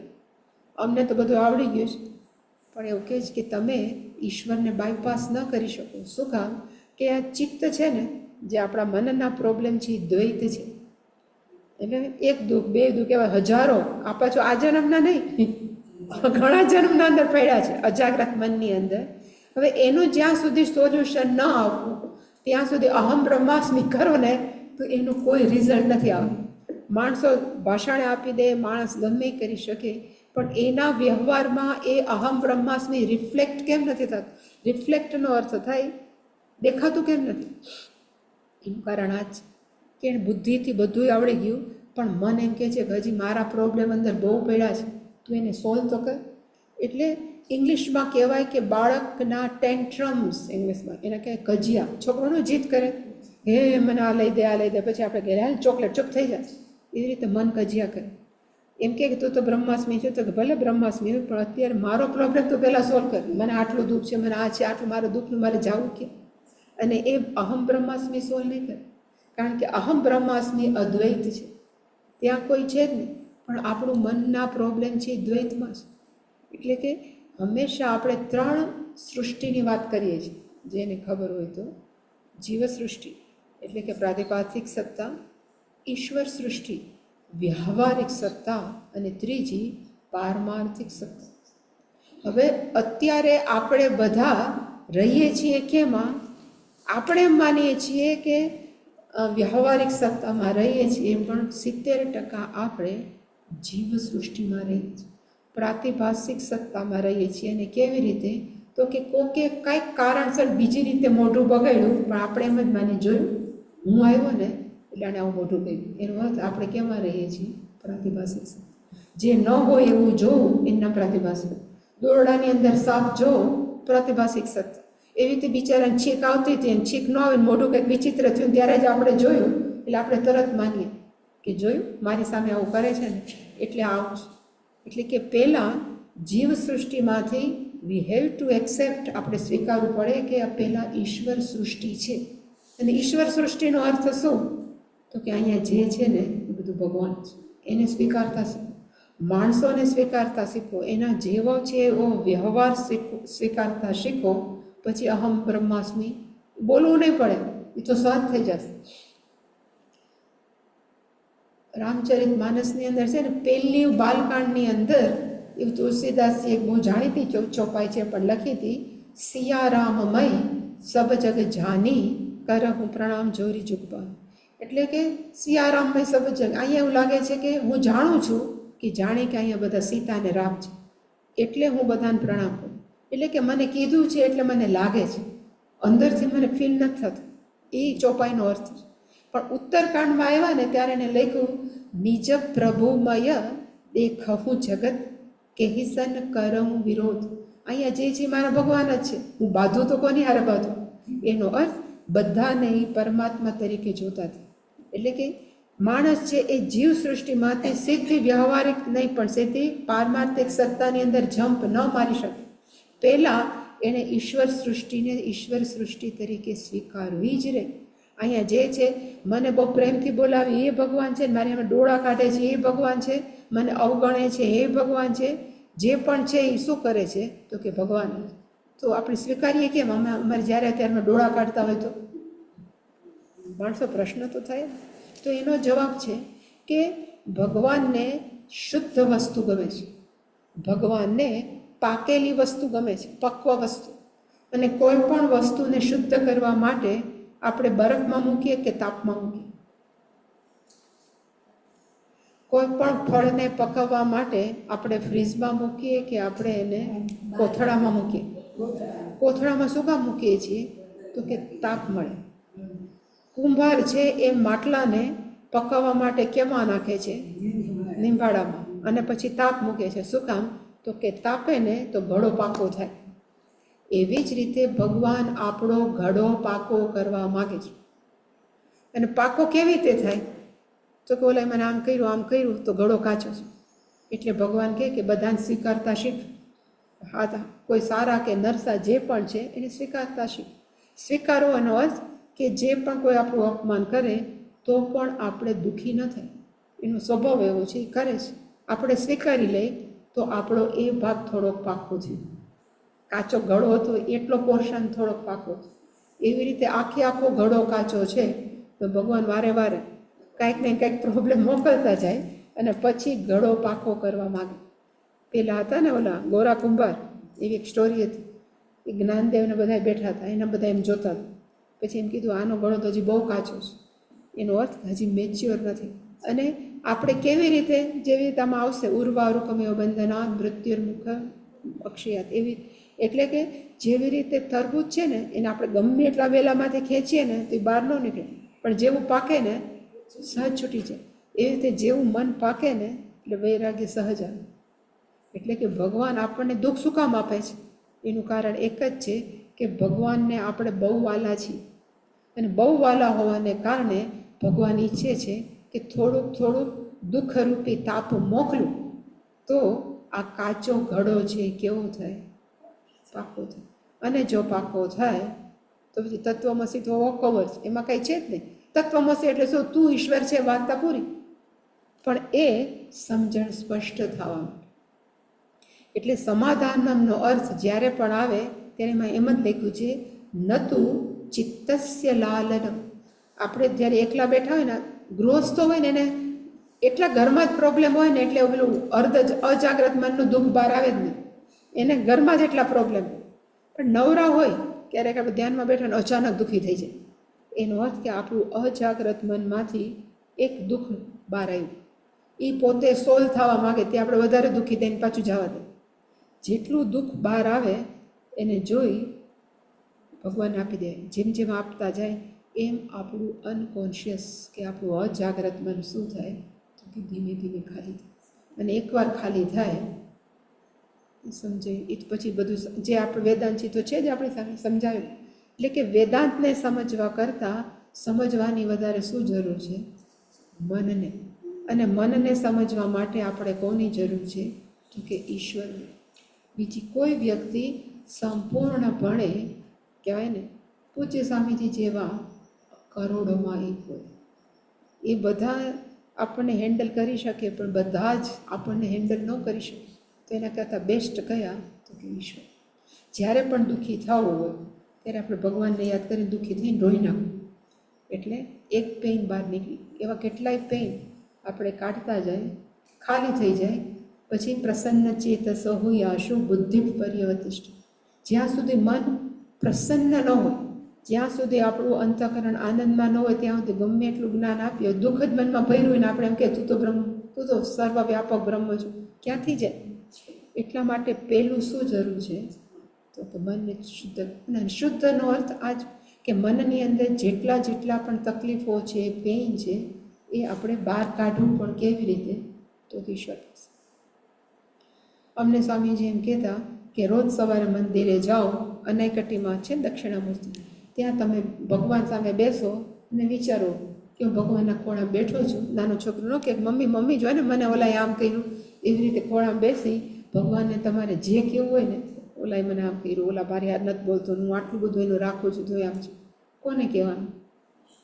અમને તો બધું આવડી ગયું છે, પણ એવું કહે છે કે તમે ઈશ્વરને બાયપાસ ન કરી શકો. શું કામ? કે આ ચિત્ત છે ને, જે આપણા મનના પ્રોબ્લેમ છે એ દ્વૈત છે. એટલે એક દુઃખ, બે દુઃખ, એવા હજારો. આ પાછું આ જન્મના નહીં, ઘણા જન્મના અંદર પડ્યા છે અજાગ્રત મનની અંદર. હવે એનું જ્યાં સુધી સોલ્યુશન ન આવવું, ત્યાં સુધી અહમ બ્રહ્માસ્મિ કરો ને, તો એનું કોઈ રિઝલ્ટ નથી આવતું. માણસો ભાષાણે આપી દે, માણસ ગમે કરી શકે, પણ એના વ્યવહારમાં એ અહમ બ્રહ્માસ્મિ રિફ્લેક્ટ કેમ નથી થતું? રિફ્લેક્ટનો અર્થ થાય દેખાતું કેમ નથી? એનું કારણ આ જ કે બુદ્ધિથી બધું આવડી ગયું, પણ મન એમ કહે છે કે હજી મારા પ્રોબ્લેમ અંદર બહુ પડ્યા છે, તું એને સોલ્વ તો કર. એટલે ઇંગ્લિશમાં કહેવાય કે બાળકના ટેન્ટ્રમ્સ, ઇંગ્લિશમાં એના કહેવાય કજિયા. છોકરોનું જીદ કરે, હે મને આ લઈ દે, આ લઈ દે, પછી આપણે કહીએ હાલ ચોકલેટ, ચૂપ થઈ જાય. એવી રીતે મન કજિયા કરે. એમ કે તું તો બ્રહ્માસ્મી છે, તો કે ભલે બ્રહ્માસ્મી હોય, પણ અત્યારે મારો પ્રોબ્લેમ તો પહેલાં સોલ્વ કર. મને આટલું દુઃખ છે, મને આ છે, આટલું મારું દુઃખનું મારે જવું કે. અને એ અહમ બ્રહ્માસ્મી સોલ્વ નહીં કરે, કારણ કે અહમ બ્રહ્માસ્મિ અદ્વૈત છે, ત્યાં કોઈ છે જ નહીં. પણ આપણું મનના પ્રોબ્લેમ છે એ દ્વૈતમાં છે. એટલે કે હંમેશા આપણે 3 સૃષ્ટિની વાત કરીએ છીએ, જેને ખબર હોય તો. જીવ સૃષ્ટિ એટલે કે પ્રાતિભાસિક સત્તા, ઈશ્વર સૃષ્ટિ વ્યવહારિક સત્તા, અને ત્રીજી પારમાર્થિક સત્તા. હવે અત્યારે આપણે બધા રહીએ છીએ કેમાં? આપણે એમ માનીએ છીએ કે વ્યવહારિક સત્તામાં રહીએ છીએ, પણ 70% આપણે જીવ સૃષ્ટિમાં રહીએ છીએ, પ્રાતિભાસિક સત્તામાં રહીએ છીએ. અને કેવી રીતે? તો કે કોકે કાંઈક કારણસર બીજી રીતે મોઢું બગાડ્યું, પણ આપણે એમ જ માની જોયું, હું આવ્યો ને એટલે આને આવું મોઢું કહ્યું. એનો અર્થ આપણે કેમાં રહીએ છીએ? પ્રાતિભાસિક સત્તા. જે ન હોય એવું જોવું, એના પ્રાતિભાસિક. દોરડાની અંદર સાપ જોવો, પ્રાતિભાસિક સત્તા. એવી રીતે બિચારાને છીંક આવતી હતી, અને છીંક ન આવે, મોઢું કંઈક વિચિત્ર થયું, ત્યારે જ આપણે જોયું, એટલે આપણે તરત માનીએ કે જોયું મારી સામે આવું કરે છે ને, એટલે આવું છે. એટલે કે પહેલાં જીવ સૃષ્ટિમાંથી વી હેવ ટુ એક્સેપ્ટ, આપણે સ્વીકારવું પડે કે આ પહેલાં ઈશ્વર સૃષ્ટિ છે. અને ઈશ્વર સૃષ્ટિનો અર્થ શું? તો કે અહીંયા જે છે ને એ બધું ભગવાન છે. એને સ્વીકારતા શીખો, માણસોને સ્વીકારતા શીખો, એના જેવો છે એવો વ્યવહાર સ્વીકારતા શીખો. પછી અહમ બ્રહ્માસ્મિ બોલવું નહીં પડે, એ તો સહજ થઈ જશે. રામચરિત માનસની અંદર છે ને પહેલી બાલકાંડની અંદર એવું તુલસીદાસજી એક બહુ જાણીતી ચોપાઈ છે પણ લખી હતી, સિયારામમય સબ જગ જાની કરહું પ્રણામ જોરી જુગબા. એટલે કે સિયારામમય સબ જગ, અહીંયા એવું લાગે છે કે હું જાણું છું કે જાણે કે અહીંયા બધા સીતા અને રામ છે એટલે હું બધાને પ્રણામ કરું. એટલે કે મને કીધું છે એટલે મને લાગે છે, અંદરથી મને ફીલ નથી થતું. એ ચોપાઈનો અર્થ છે. પણ ઉત્તરકાંડમાં આવ્યા ને ત્યારે એને લખ્યું, નિજ પ્રભુમય દેખહું જગત કેહિસન કરઉં વિરોધ. અહીંયા જે મારા ભગવાન જ છે, હું બાંધું તો કોની હારે બાંધું. એનો અર્થ બધાને એ પરમાત્મા તરીકે જોતા હતા. એટલે કે માણસ છે એ જીવ સૃષ્ટિમાંથી સીધી વ્યવહારિક નહીં પણ સીધી પારમાર્થિક સત્તાની અંદર જમ્પ ન મારી શકે. પહેલાં એણે ઈશ્વર સૃષ્ટિને ઈશ્વર સૃષ્ટિ તરીકે સ્વીકારવી જ રહે. અહીંયા જે છે મને બહુ પ્રેમથી બોલાવી એ ભગવાન છે, મારી અમે ડોળા કાઢે છે એ ભગવાન છે, મને અવગણે છે એ ભગવાન છે, જે પણ છે એ શું કરે છે તો કે ભગવાન. તો આપણે સ્વીકારીએ કેમ? અમારે જ્યારે અત્યારે ડોળા કાઢતા હોય તો માણસો પ્રશ્ન તો થાય. તો એનો જવાબ છે કે ભગવાનને શુદ્ધ વસ્તુ ગમે છે, ભગવાનને પાકેલી વસ્તુ ગમે છે, પક્વ વસ્તુ. અને કોઈ પણ વસ્તુને શુદ્ધ કરવા માટે આપણે બરફમાં મૂકીએ કે તાપમાં મૂકીએ. કોઈ પણ ફળને પકવવા માટે આપણે ફ્રીજમાં મૂકીએ કે આપણે એને કોથળામાં મૂકીએ. કોથળામાં શું કામ મૂકીએ છીએ તો કે તાપ મળે. કુંભાર છે એ માટલાને પકાવવા માટે કેમાં નાખે છે? નીંબાળામાં. અને પછી તાપ મૂકે છે. શું કામ તો કે તાપે ને તો ઘડો પાકો થાય. એવી જ રીતે ભગવાન આપણો ઘડો પાકો કરવા માગે છે. અને પાકો કેવી રીતે થાય તો કે ઓલા મને આમ કર્યું તો ઘડો કાચો છે. એટલે ભગવાન કહે કે બધાને સ્વીકારતા શીખ. હા, કોઈ સારા કે નરસા જે પણ છે એને સ્વીકારતા શીખ. સ્વીકારો એનો અર્થ કે જે પણ કોઈ આપણું અપમાન કરે તો પણ આપણે દુઃખી ન થાય. એનો સ્વભાવ એવો છે, એ કરે છે. આપણે સ્વીકારી લઈ તો આપણો એ ભાગ થોડોક પાકો છે. કાચો ઘડો હતો એટલો પોર્શન થોડોક પાકો છે. એવી રીતે આખો ઘડો કાચો છે તો ભગવાન વારે વારે કાંઈક ને કાંઈક પ્રોબ્લેમ મોકલતા જાય અને પછી ઘડો પાકો કરવા માગે. પેલા હતા ને ઓલા ગોરા કુંભાર, એવી એક સ્ટોરી હતી. એ જ્ઞાનદેવને બધા બેઠા હતા, એના બધા એમ જોતા હતા. પછી એમ કીધું આનો ઘડો તો હજી બહુ કાચો છે, એનો અર્થ હજી મેચ્યોર નથી. અને આપણે કેવી રીતે, જેવી રીતે આમાં આવશે ઉર્વા રૂપમેવ બંધના મૃત્યુર્મુખ અક્ષયાત, એવી. એટલે કે જેવી રીતે તરબૂચ છે ને એને આપણે ગમે એટલા વેલામાંથી ખેંચીએ ને તો એ બહાર ન નીકળે, પણ જેવું પાકે ને સહજ છૂટી જાય. એવી રીતે જેવું મન પાકે ને એટલે વૈરાગ્ય સહજ આવે. એટલે કે ભગવાન આપણને દુઃખ શું કામ આપે છે? એનું કારણ એક જ છે કે ભગવાનને આપણે બહુ વાલા છીએ. અને બહુ વાલા હોવાને કારણે ભગવાન ઈચ્છે છે કે થોડુંક દુઃખરૂપી તાપ મોકલું તો આ કાચો ઘડો છે કેવો થાય? પાકો થાય. અને જો પાકો થાય તો પછી તત્વમસી તો વોકઓવર છે, એમાં કંઈ છે જ નહીં. તત્વમસી એટલે શું? તું ઈશ્વર છે, વાર્તા પૂરી. પણ એ સમજણ સ્પષ્ટ થવા માટે. એટલે સમાધાનમનો અર્થ જ્યારે પણ આવે ત્યારે એમાં એમ જ લખ્યું છે, નતું ચિત્તસ્ય લાલનમ. આપણે જ્યારે એકલા બેઠા હોય ને, ગૃહસ્થ હોય ને એને એટલા ઘરમાં જ પ્રોબ્લેમ હોય ને એટલે પેલું અજાગ્રત મનનું દુઃખ બહાર આવે જ નહીં. એને ઘરમાં જ એટલા પ્રોબ્લેમ. પણ નવરા હોય ક્યારેક આપણે ધ્યાનમાં બેઠા ને અચાનક દુઃખી થઈ જાય. એનો અર્થ કે આપણું અજાગ્રત મનમાંથી એક દુઃખ બહાર આવ્યું. એ પોતે સોલ્વ થવા માગે તે આપણે વધારે દુઃખી થઈને પાછું જવા દે. જેટલું દુઃખ બહાર આવે એને જોઈ ભગવાન આપી દે. જેમ જેમ આપતા જાય એમ આપણું અનકોન્શિયસ કે આપણું અજાગ્રત મન શું થાય તો કે ધીમે ધીમે ખાલી થાય. અને એકવાર ખાલી થાય સમજાય એ પછી બધું જે આપણે વેદાંત તો છે જ આપણી સામે સમજાવ્યું. એટલે કે વેદાંતને સમજવા કરતાં સમજવાની વધારે શું જરૂર છે? મનને. અને મનને સમજવા માટે આપણે કોની જરૂર છે તો કે ઈશ્વરની. બીજી કોઈ વ્યક્તિ સંપૂર્ણપણે કહેવાય ને પૂજ્ય સ્વામીજી જેવા કરોડોમાં એક હોય. એ બધા આપણને હેન્ડલ કરી શકે પણ બધા જ આપણને હેન્ડલ ન કરી શકે. તો એના કરતાં બેસ્ટ કયા તો કે ઈશ્વર. જ્યારે પણ દુઃખી થવું હોય ત્યારે આપણે ભગવાનને યાદ કરીને દુઃખી થઈને રોઈ નાખવું એટલે એક પેઇન બહાર નીકળી. એવા કેટલાય પેઇન આપણે કાઢતા જાય, ખાલી થઈ જાય, પછી પ્રસન્ન ચેતસ હુયાશુ બુદ્ધિ પર્યવતિષ્ઠ. જ્યાં સુધી મન પ્રસન્ન ન હોય, જ્યાં સુધી આપણું અંતઃકરણ આનંદમાં ન હોય, ત્યાં સુધી ગમે એટલું જ્ઞાન આપીએ, દુઃખ જ મનમાં ભર્યું હોય ને આપણે એમ કે તું તો બ્રહ્મ, તું તો સર્વવ્યાપક બ્રહ્મ છું, ક્યાંથી જાય? એટલા માટે પહેલું શું જરૂર છે તો કે મનને શુદ્ધ. અને શુદ્ધનો અર્થ આ જ કે મનની અંદર જેટલા જેટલા પણ તકલીફો છે, પેઇન છે, એ આપણે બહાર કાઢવું. પણ કેવી રીતે? તો ઈશ્વર પાસે. અમને સ્વામીજી એમ કહેતા કે રોજ સવારે મંદિરે જાઓ, અનાઈકટીમાં છે દક્ષિણામૂર્તિ, ત્યાં તમે ભગવાન સામે બેસો અને વિચારો કે હું ભગવાનના ખોળામાં બેઠો છું. નાનું છોકરું ન કે મમ્મી મમ્મી જો ને મને ઓલાએ આમ કર્યું, એવી રીતે ખોળામાં બેસી ભગવાનને તમારે જે કહેવું હોય ને, ઓલાએ મને આમ કર્યું, ઓલા મારી હાથ નથી બોલતો, હું આટલું બધું એનું રાખું છું, તો આમ છું, કોને કહેવાનું?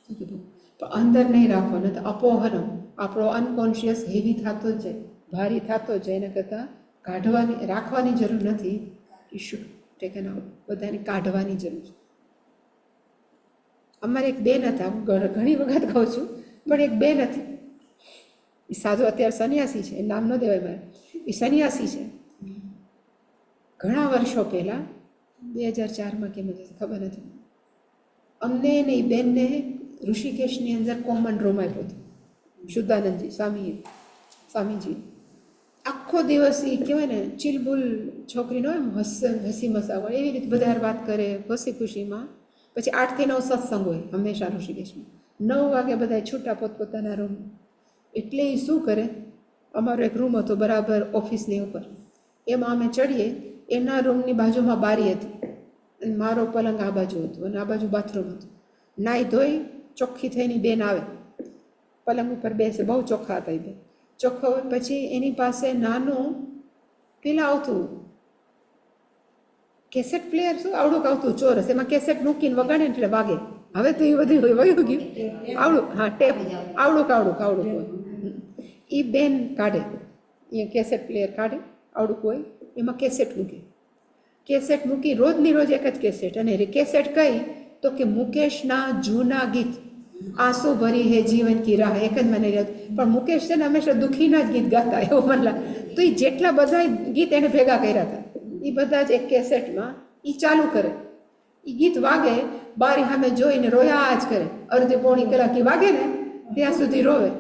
કીધું પણ અંદર નહીં રાખવાનું. તો અપોહરમ, આપણો અનકોન્શિયસ હેવી થતો જ જાય, ભારી થતો જ જાય. એના કરતાં કાઢવાની, રાખવાની જરૂર નથી. ઇશ્યુ ટેકન આઉટ, બધાને કાઢવાની જરૂર છે. અમારે એક બેન હતા, હું ઘણી વખત કહું છું, પણ એક બેન હતી, એ સાધુ અત્યારે સંન્યાસી છે, એ નામ ન દેવાય મારે, એ સંન્યાસી છે. ઘણા વર્ષો પહેલાં 2004માં કેમ ખબર નથી, અમને ને એ બેનને ઋષિકેશની અંદર કોમન રૂમ આપ્યો હતો શુદ્ધાનંદજી સ્વામીજી. આખો દિવસ એ કહેવાય ને ચિલબુલ છોકરીનો એમ હસી મસાવો, એવી રીતે બધા વાત કરે ખુશી ખુશીમાં. પછી 8 થી 9 સત્સંગ હોય હંમેશા ઋષિકેશમાં. 9 વાગે બધા છૂટા પોતપોતાના રૂમ. એટલે એ શું કરે, અમારો એક રૂમ હતો બરાબર ઓફિસની ઉપર, એમાં અમે ચડીએ. એના રૂમની બાજુમાં બારી હતી અને મારો પલંગ આ બાજુ હતો અને આ બાજુ બાથરૂમ હતું. નાહી ધોઈ ચોખ્ખી થઈને બેન આવે, પલંગ ઉપર બેસે, બહુ ચોખ્ખા હતા એ બેન. ચોખ્ખો હોય પછી એની પાસે નાનું પેલા આવતું કેસેટ પ્લેયર, શું આવડું આવતું ચોરસ, એમાં કેસેટ મૂકીને વગાડે એટલે વાગે. હવે તો એ બધું વયું ગયું, આવડું, હા ટેપ, આવડું હોય એ બેન કાઢે, એ કેસેટ પ્લેયર કાઢે, આવડું હોય એમાં કેસેટ મૂકે. કેસેટ મૂકી રોજની રોજ એક જ કેસેટ. અને કેસેટ કઈ તો કે મુકેશના જૂના ગીત, આંસુ ભરી હે જીવન કી રાહ, એક જ મને યાદ. પણ મુકેશ છે ને હંમેશા દુઃખીના જ ગીત ગાતા, એવું મને લાગે. તો એ જેટલા બધા ગીત એને ભેગા કર્યા હતા, એ બધા જ એક કેસેટમાં એ ચાલુ કરે. એ ગીત વાગે, બારી સામે જોઈને રોયા જ કરે. અડધી પોણી કલાક એ વાગે ને ત્યાં સુધી રોવે.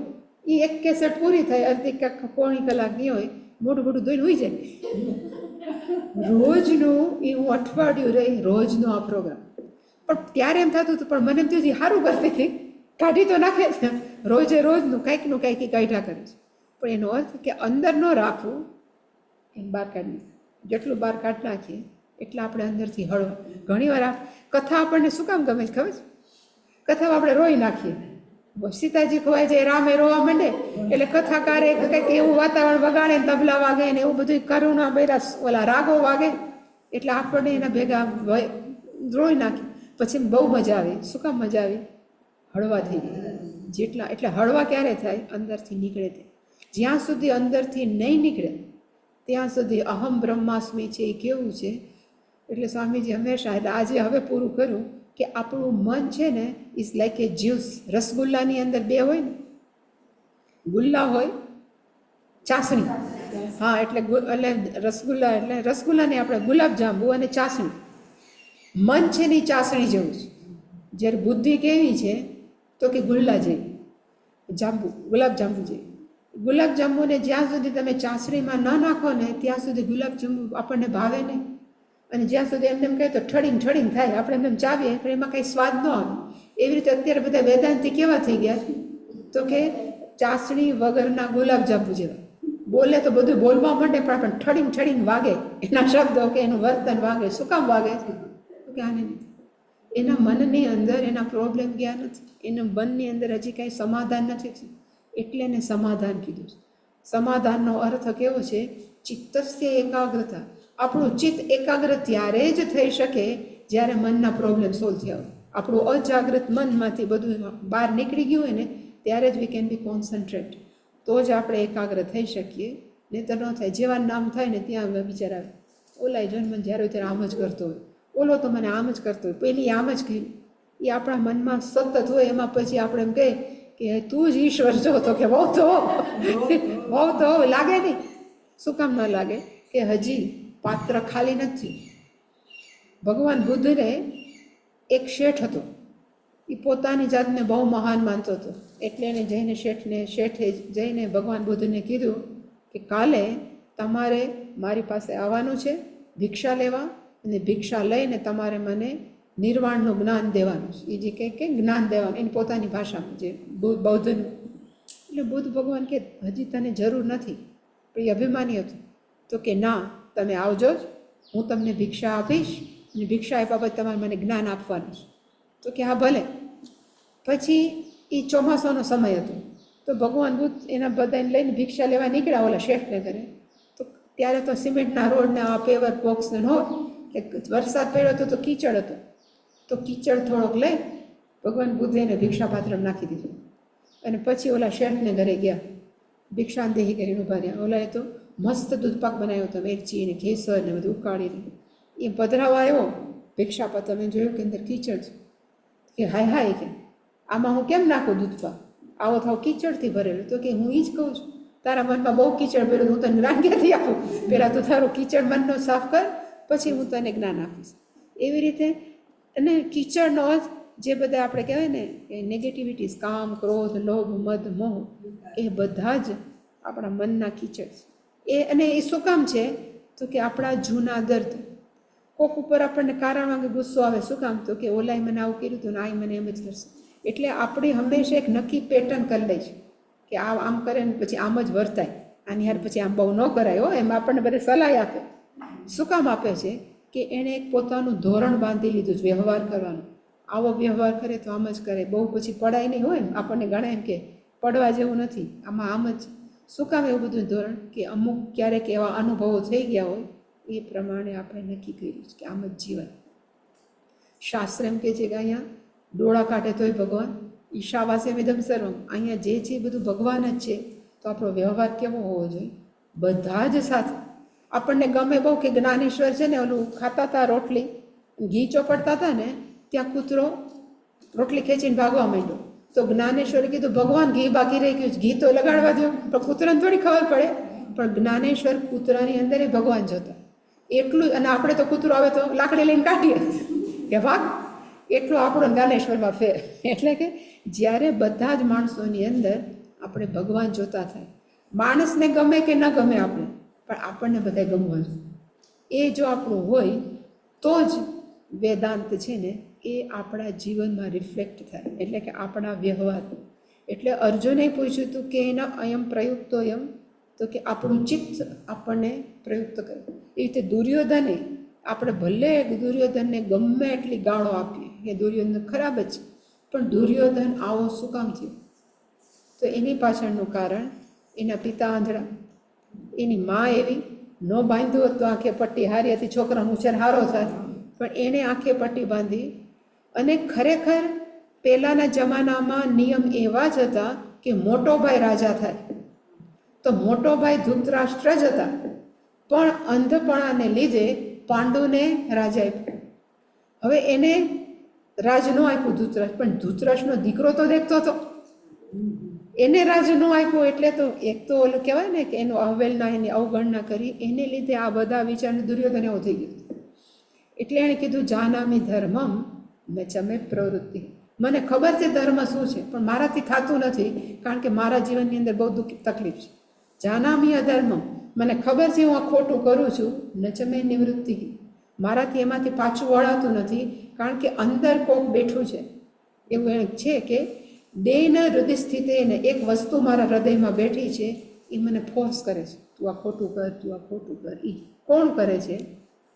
એ એક કેસેટ પૂરી થાય, અડધી પોણી કલાક ની હોય, મોઢું ધોઈને હોઈ જાય. રોજનું એ હું અઠવાડિયું રહી, રોજનો આ પ્રોગ્રામ. પણ ત્યારે એમ થતું હતું, પણ મને એમ થયું સારું કરતી હતી, કાઢી તો નાખે છે, રોજનું કંઈકનું કંઈક કાઢ્યા કરે છે. પણ એનો અર્થ કે અંદર ન રાખવું, એમ બહાર કાઢી નાખીએ. જેટલું બહાર કાઢી નાખીએ એટલે આપણે અંદરથી હળવા. ઘણીવાર આ કથા આપણને શું કામ ગમે છે ખબર છે? કથામાં આપણે રોઈ નાખીએ. સીતાજી ખોવાય જાય, રામે રોવા માંડે એટલે કથાકારે કંઈક એવું વાતાવરણ વગાડે, તબલા વાગે ને એવું બધું કરુણા બેરા ઓલા રાગો વાગે, એટલે આપણને એના ભેગા રોઈ નાખીએ. પછી બહુ મજા આવે. શું કામ મજા આવી? હળવા થઈ જાય. જેટલા એટલે હળવા ક્યારે થાય? અંદરથી નીકળે તે. જ્યાં સુધી અંદરથી નહીં નીકળે ત્યાં સુધી અહમ બ્રહ્માસ્મિ છે એ કેવું છે. એટલે સ્વામીજી હંમેશા, એટલે આજે હવે પૂરું કરું કે આપણું મન છે ને ઇઝ લાઈક એ જ્યુસ. રસગુલ્લાની અંદર બે હોય ને, ગુલ્લા હોય, ચાસણી. હા, એટલે રસગુલ્લા, એટલે રસગુલ્લાને આપણે ગુલાબજાંબુ અને ચાસણી. મન છે ને ચાસણી જેવું છે. જ્યારે બુદ્ધિ કેવી છે તો કે ગુલ્લા જેવી, ગુલાબજાંબુ જેવી. ગુલાબજાંબુને જ્યાં સુધી તમે ચાસણીમાં ન નાખો ને ત્યાં સુધી ગુલાબજાંબુ આપણને ભાવે નહીં. અને જ્યાં સુધી એમને એમ કહે તો ઠડીંગ થાય, આપણે એમ ચાવીએ પણ એમાં કંઈ સ્વાદ ન આવે. એવી રીતે અત્યારે બધા વેદાંતિ કેવા થઈ ગયા તો કે ચાસણી વગરના ગુલાબજાંબુ જેવા. બોલે તો બધું બોલવા માંડે પણ આપણને ઠડીંગ વાગે, એના શબ્દો કે એનું વર્તન વાગે. શું કામ વાગે? કે આને એના મનની અંદર એના પ્રોબ્લેમ ગયા નથી, એના મનની અંદર હજી કાંઈ સમાધાન નથી. એટલે એને સમાધાન કીધું છે. સમાધાનનો અર્થ કેવો છે? ચિત્તસ્ય એકાગ્રતા. આપણું ચિત્ત એકાગ્ર ત્યારે જ થઈ શકે જ્યારે મનના પ્રોબ્લેમ સોલ્વ થયા હોય. આપણું અજાગ્રત મનમાંથી બધું બહાર નીકળી ગયું હોય ને ત્યારે જ વી કેન બી કોન્સન્ટ્રેટ. તો જ આપણે એકાગ્ર થઈ શકીએ, નહીં તો ન થાય. જેવા નામ થાય ને ત્યાં વિચાર આવે, ઓલાય જન્મ જ્યારે ત્યારે આમ જ કરતો હોય, ઓલો તો મને આમ જ કરતો હોય, પેલી આમ જ કહ્યું. એ આપણા મનમાં સતત હોય. એમાં પછી આપણે એમ કહીએ કે તું જ ઈશ્વર છો, તો કે બહુ તો લાગે નહીં. શું કામ ન લાગે? કે હજી પાત્ર ખાલી નથી. ભગવાન બુદ્ધને એક શેઠ હતો, એ પોતાની જાતને બહુ મહાન માનતો હતો. એટલે એને જઈને શેઠે જઈને ભગવાન બુદ્ધને કીધું કે કાલે તમારે મારી પાસે આવવાનું છે ભિક્ષા લેવા, અને ભિક્ષા લઈને તમારે મને નિર્વાણનું જ્ઞાન દેવાનું છે. એ જે કે જ્ઞાન દેવાનું એની પોતાની ભાષામાં, જે બૌદ્ધનું. એટલે બુદ્ધ ભગવાન કે હજી તને જરૂર નથી. પણ એ અભિમાની હતું. તો કે ના, તમે આવજો જ, હું તમને ભિક્ષા આપીશ, અને ભિક્ષા આપ્યા પછી તમારે મને જ્ઞાન આપવાનું છે. તો કે હા ભલે. પછી એ ચોમાસાનો સમય હતો, તો ભગવાન બુદ્ધ એના બધાને લઈને ભિક્ષા લેવા નીકળ્યા ઓલા શેઠને ઘરે. તો ત્યારે તો સિમેન્ટના રોડને આ પેવર બોક્સને હોય, એટલે વરસાદ પડ્યો હતો તો કીચડ હતો. તો કીચડ થોડોક લઈ ભગવાન બુદ્ધે એને ભિક્ષા પાત્રમાં નાખી દીધું. અને પછી ઓલા શેઠને ઘરે ગયા, ભિક્ષાંદેહી કરીને ઊભા રહ્યા. ઓલાએ તો મસ્ત દૂધપાક બનાવ્યો હતો, વેચી ને કેસર ને બધું ઉકાળીને. એ પધરાવા આવ્યો ભિક્ષાપાત્ર, તમે જોયું કે અંદર કીચડ છે. કે હાય હાય, કે આમાં હું કેમ નાખું દૂધપાક, આવો થાવ કીચડથી ભરેલું. તો કે હું એ જ કહું છું, તારા મનમાં બહુ કીચડ ભરેલું, હું તને જ્ઞાન ક્યાંથી આપું? પહેલાં તો તારું કીચડ મનનો સાફ કર, પછી હું તને જ્ઞાન આપીશ. એવી રીતે. અને કીચડનો અર્થ જે બધા આપણે કહેવાય ને કે નેગેટિવિટીઝ, કામ, ક્રોધ, લોભ, મદ, મોહ, એ બધા જ આપણા મનના કીચડ છે. અને એ શું કામ છે? તો કે આપણા જૂના દર્દ. કોક ઉપર આપણને કારણ વાગે ગુસ્સો આવે, શું કામ? તો કે ઓલાએ મને આવું કર્યું હતું ને આ મને એમ જ કરશે. એટલે આપણે હંમેશા એક નક્કી પેટર્ન કરી લઈ છે કે આ આમ કરે ને પછી આમ જ વર્તાય, આની યાર પછી આમ બહુ ન કરાય હો. એમ આપણને બધે સલાહ આપે. શું કામ આપે છે? કે એણે એક પોતાનું ધોરણ બાંધી લીધું છે વ્યવહાર કરવાનું. આવો વ્યવહાર કરે તો આમ જ કરે, બહુ પછી પડાય નહીં હોય. આપણને ઘણા એમ કે પડવા જેવું નથી, આમાં આમ જ. શું કામ એવું બધું ધોરણ? કે અમુક ક્યારેક એવા અનુભવો થઈ ગયા હોય, એ પ્રમાણે આપણે નક્કી કર્યું છે કે આમ જ જીવન. શાસ્ત્ર એમ કે છે કે અહીંયા ડોળા કાઢે તોય ભગવાન, ઈશાવાસે વિધમ સર્વમ. અહીંયા જે છે એ બધું ભગવાન જ છે. તો આપણો વ્યવહાર કેવો હોવો જોઈએ? બધા જ સાથે. આપણને ગમે બહુ કે જ્ઞાનેશ્વર છે ને, ઓલું ખાતા હતા રોટલી, ઘી ચોપડતા હતા ને, ત્યાં કૂતરો રોટલી ખેંચીને ભાગવા માંડ્યો. તો જ્ઞાનેશ્વરે કીધું ભગવાન ઘી બાકી રહી ગયું, ઘી તો લગાડવા દો. પણ કૂતરાને થોડી ખબર પડે. પણ જ્ઞાનેશ્વર કૂતરાની અંદર એ ભગવાન જોતા એટલું. અને આપણે તો કૂતરો આવે તો લાકડી લઈને કાઢીએ કે ભાગ. એટલું આપણો જ્ઞાનેશ્વરમાં ફેર. એટલે કે જ્યારે બધા જ માણસોની અંદર આપણે ભગવાન જોતા થાય. માણસને ગમે કે ન ગમે આપણે, પણ આપણને બધા ગમવા જોઈએ. એ જો આપણું હોય તો જ વેદાંત છે ને એ આપણા જીવનમાં રિફ્લેક્ટ થાય. એટલે કે આપણા વ્યવહાર. એટલે અર્જુને પૂછ્યું હતું કે એના અયમ પ્રયુક્તોયમ, તો કે આપણું ચિત્ત આપણને પ્રયુક્ત કરે. એ રીતે દુર્યોધને, આપણે ભલે દુર્યોધનને ગમે એટલી ગાળો આપીએ કે દુર્યોધન ખરાબ જ છે, પણ દુર્યોધન આવો શું કામ થયો? તો એની પાછળનું કારણ એના પિતા આંધળા, એની મા એવી ન બાંધ્યું હોત તો આંખે પટ્ટી હારી હતી, છોકરાનો ઉછેર હારો થાય, પણ એણે આંખે પટ્ટી બાંધી. અને ખરેખર પહેલાંના જમાનામાં નિયમ એવા જ હતા કે મોટો ભાઈ રાજા થાય. તો મોટો ભાઈ ધૃતરાષ્ટ્ર જ હતા, પણ અંધપણાને લીધે પાંડુને રાજ આપ્યો. હવે એને રાજ ન આપ્યું ધૃતરાષ્ટ્ર, પણ ધૃતરાષ્ટ્રનો દીકરો તો દેખતો હતો, એને રાજ ન આપ્યું. એટલે તો એક તો ઓલું કહેવાય ને કે એનું અવહેલના, એની અવગણના કરી, એને લીધે આ બધા વિચારને દુર્યોધન એવો થઈ ગયો. એટલે એણે કીધું જાનામી ધર્મમ મેં ચમે પ્રવૃત્તિ. મને ખબર છે ધર્મ શું છે, પણ મારાથી થતું નથી, કારણ કે મારા જીવનની અંદર બહુ દુઃખ તકલીફ છે. જાનામી અધર્મમ, મને ખબર છે હું આ ખોટું કરું છું. ન ચમે નિવૃત્તિ, મારાથી એમાંથી પાછું વળાતું નથી, કારણ કે અંદર કોક બેઠું છે. એવું એને છે કે દેહના હૃદય સ્થિતે ને એક વસ્તુ મારા હૃદયમાં બેઠી છે, એ મને ફોર્સ કરે છે, તું આ ખોટું કર, તું આ ખોટું કર. એ કોણ કરે છે?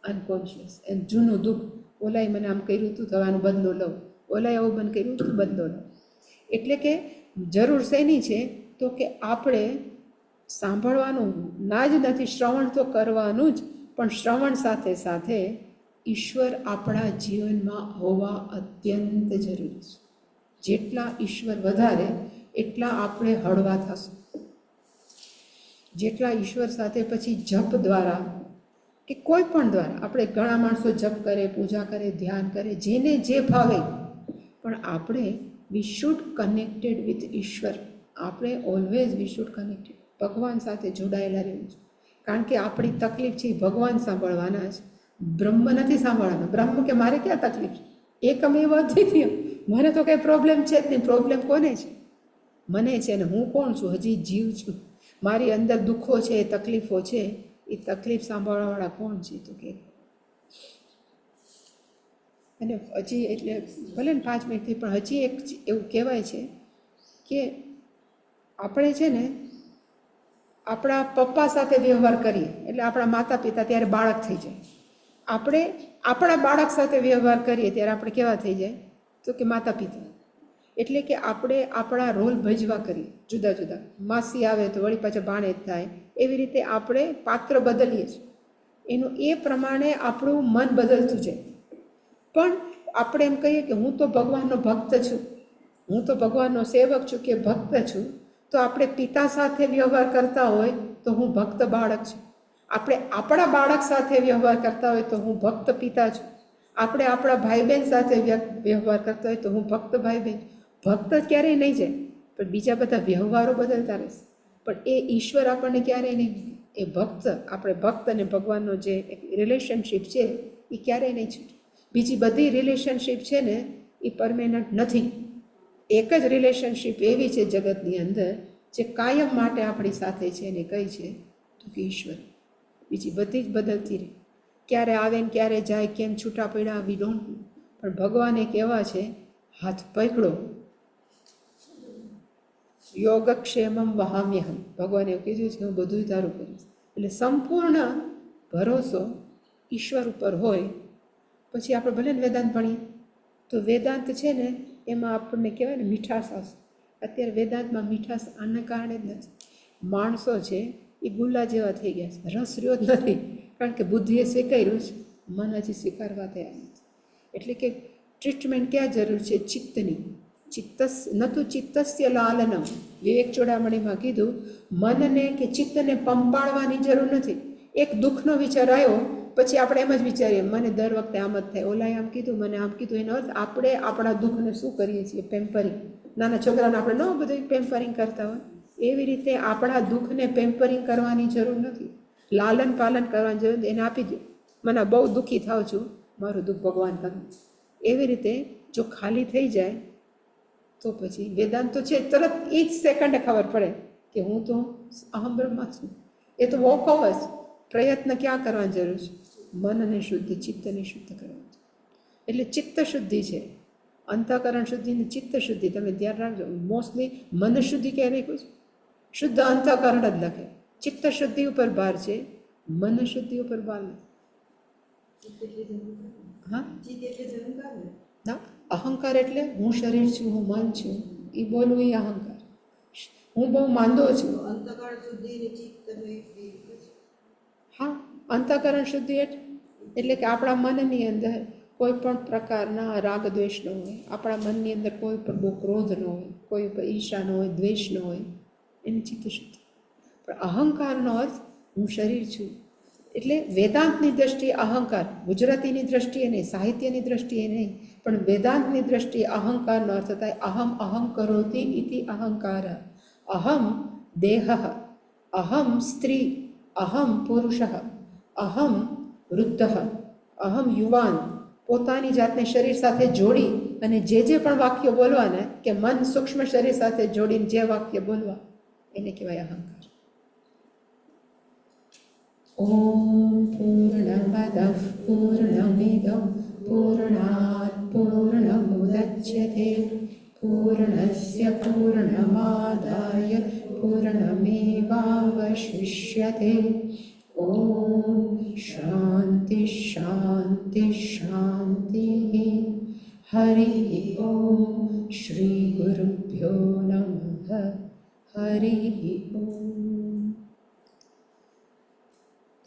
અનકોન્શિયસ. એમ જૂનું દુઃખ, ઓલાએ મને આમ કર્યું હતું તો આનો બદલો લઉં, ઓલાએ આવું મને કર્યું હતું બદલો લઉં. એટલે કે જરૂર શેની છે? તો કે આપણે સાંભળવાનું ના જ નથી, શ્રવણ તો કરવાનું જ, પણ શ્રવણ સાથે સાથે ઈશ્વર આપણા જીવનમાં હોવા અત્યંત જરૂરી છે. જેટલા ઈશ્વર વધારે એટલા આપણે હળવા થશું. જેટલા ઈશ્વર સાથે પછી જપ દ્વારા કે કોઈ પણ દ્વારા, આપણે ઘણા માણસો જપ કરે, પૂજા કરે, ધ્યાન કરે, જેને જે ભાવે, પણ આપણે વી શુડ કનેક્ટેડ વિથ ઈશ્વર. આપણે ઓલવેઝ વી શુડ કનેક્ટેડ, ભગવાન સાથે જોડાયેલા રહેવું છે. કારણ કે આપણી તકલીફ છે એ ભગવાન સાંભળવાના છે, બ્રહ્મ નથી સાંભળવાના. બ્રહ્મ કે મારે ક્યાં તકલીફ છે, એકમેવ અદ્વિતીય, મને તો કંઈ પ્રોબ્લેમ છે જ નહીં. પ્રોબ્લેમ કોને છે? મને છે. ને હું કોણ છું? હજી જીવ છું. મારી અંદર દુઃખો છે, તકલીફો છે, એ તકલીફ સાંભળવાવાળા કોણ છે? તો કે અને હજી એટલે ભલે ને 5 મિનિટથી, પણ હજી એક એવું કહેવાય છે કે આપણે છે ને આપણા પપ્પા સાથે વ્યવહાર કરીએ એટલે આપણા માતા પિતા ત્યારે બાળક થઈ જાય. આપણે આપણા બાળક સાથે વ્યવહાર કરીએ ત્યારે આપણે કેવા થઈ જાય? તો કે માતા પિતા. એટલે કે આપણે આપણા રોલ ભજવા કરીએ જુદા જુદા. માસી આવે તો વળી પાછા ભાણેજ થાય. એવી રીતે આપણે પાત્ર બદલીએ છીએ. એનું એ પ્રમાણે આપણું મન બદલતું જાય. પણ આપણે એમ કહીએ કે હું તો ભગવાનનો ભક્ત છું, હું તો ભગવાનનો સેવક છું કે ભક્ત છું, તો આપણે પિતા સાથે વ્યવહાર કરતા હોય તો હું ભક્ત બાળક છું. આપણે આપણા બાળક સાથે વ્યવહાર કરતા હોય તો હું ભક્ત પિતા છું. આપણે આપણા ભાઈ બહેન સાથે વ્યવહાર કરતા હોય તો હું ભક્ત ભાઈ બહેન. ભક્ત ક્યારેય નહીં જાય, પણ બીજા બધા વ્યવહારો બદલતા રહેશે. પણ એ ઈશ્વર આપણને ક્યારેય નહીં. એ ભક્ત, આપણે ભક્ત અને ભગવાનનો જે રિલેશનશીપ છે એ ક્યારેય નહીં છૂટે. બીજી બધી રિલેશનશીપ છે ને એ પરમેનન્ટ નથી. એક જ રિલેશનશીપ એવી છે જગતની અંદર જે કાયમ માટે આપણી સાથે છે. ને કઈ છે? તો કે ઈશ્વર. બીજી બધી જ બદલતી રહે, ક્યારે આવે ને ક્યારે જાય, કેમ છૂટા પડ્યા વી ડોન્ટ. પણ ભગવાન એક એવા છે, હાથ પકડો, યોગક્ષેમમ વહામ્યહમ. ભગવાને એવું કીધું છે, હું બધું તારું કરીશ. એટલે સંપૂર્ણ ભરોસો ઈશ્વર ઉપર હોય. પછી આપણે ભલે ને વેદાંત ભણીએ તો વેદાંત છે ને એમાં આપણને કહેવાય ને મીઠાશ આવશે. અત્યારે વેદાંતમાં મીઠાશ આને કારણે જ નથી. માણસો છે એ ગુલ્લા જેવા થઈ ગયા છે, રસ રહ્યો જ નથી. કારણ કે બુદ્ધિએ સ્વીકાર્યું છે, મન હજી સ્વીકારવા તૈયાર નથી. એટલે કે ટ્રીટમેન્ટ ક્યાં જરૂર છે? ચિત્તની. નતું ચિત્તસ્ય લાલનમ. વિવેક ચોડામણીમાં કીધું, મનને કે ચિત્તને પંપાળવાની જરૂર નથી. એક દુઃખનો વિચાર આવ્યો પછી આપણે એમ જ વિચારીએ મને દર વખતે આમ જ થાય, ઓલાએ આમ કીધું, મને આમ કીધું. એનો અર્થ આપણે આપણા દુઃખને શું કરીએ છીએ? પેમ્પરિંગ. નાના છોકરાને આપણે ન બધું પેમ્પરિંગ કરતા હોય, એવી રીતે આપણા દુઃખને પેમ્પરિંગ કરવાની જરૂર નથી. લાલન પાલન કરવાની જરૂર નથી. એને આપી દો, મને બહુ દુઃખી થાવ છું, મારું દુઃખ ભગવાન કરે. એવી રીતે જો ખાલી થઈ જાય તો પછી વેદાંત તો છે, તરત એ જ સેકન્ડે ખબર પડે કે હું તો અહમ બ્રહ્મા છું. એ તો વોક ઓવર. પ્રયત્ન ક્યાં કરવાની જરૂર છે? મનને શુદ્ધ, ચિત્તને શુદ્ધ કરવાનું છે. એટલે ચિત્ત શુદ્ધિ છે, અંતઃકરણ શુદ્ધિ ને ચિત્ત શુદ્ધિ. તમે ધ્યાન રાખજો. મોસ્ટલી મન શુદ્ધિ ક્યારે કહું છું? શુદ્ધ અંતઃકરણ જ લખે. ચિત્ત શુદ્ધિ ઉપર ભાર છે, મન શુદ્ધિ ઉપર ભાર નથી. હા, ના, અહંકાર એટલે હું શરીર છું, હું મન છું, એ બોલવું એ અહંકાર. હું બહુ માંદો છું. હા, અંતઃકરણ શુદ્ધિ એટલે કે આપણા મનની અંદર કોઈ પણ પ્રકારના રાગ દ્વેષ ન હોય, આપણા મનની અંદર કોઈ પણ બહુ ક્રોધ ન હોય, કોઈ પણ ઈર્ષા ન હોય, દ્વેષ ન હોય, એની ચિત્ત શુદ્ધિ. પણ અહંકારનો અર્થ હું શરીર છું. એટલે વેદાંતની દ્રષ્ટિએ અહંકાર, ગુજરાતીની દ્રષ્ટિએ નહીં, સાહિત્યની દ્રષ્ટિએ નહીં, પણ વેદાંતની દ્રષ્ટિએ અહંકારનો અર્થ થાય અહમ અહમ કરોતિ ઇતિ અહંકાર. અહમ દેહ, અહમ સ્ત્રી, અહમ પુરુષ, અહમ વૃદ્ધ, અહમ યુવાન. પોતાની જાતને શરીર સાથે જોડી અને જે પણ વાક્યો બોલવાના, કે મન સૂક્ષ્મ શરીર સાથે જોડીને જે વાક્ય બોલવા, એને કહેવાય અહંકાર. ઓમ પૂર્ણમદ પૂર્ણમિદં પૂર્ણાત પૂર્ણમુદચ્યતે પૂર્ણસ્ય પૂર્ણમાદાય પૂર્ણમેવાવશિષ્યતે. ઓમ શાંતિ શાંતિ શાંતિ. હરિ ઓમ. શ્રી ગુરુભ્યો નમઃ. હરિ ઓમ.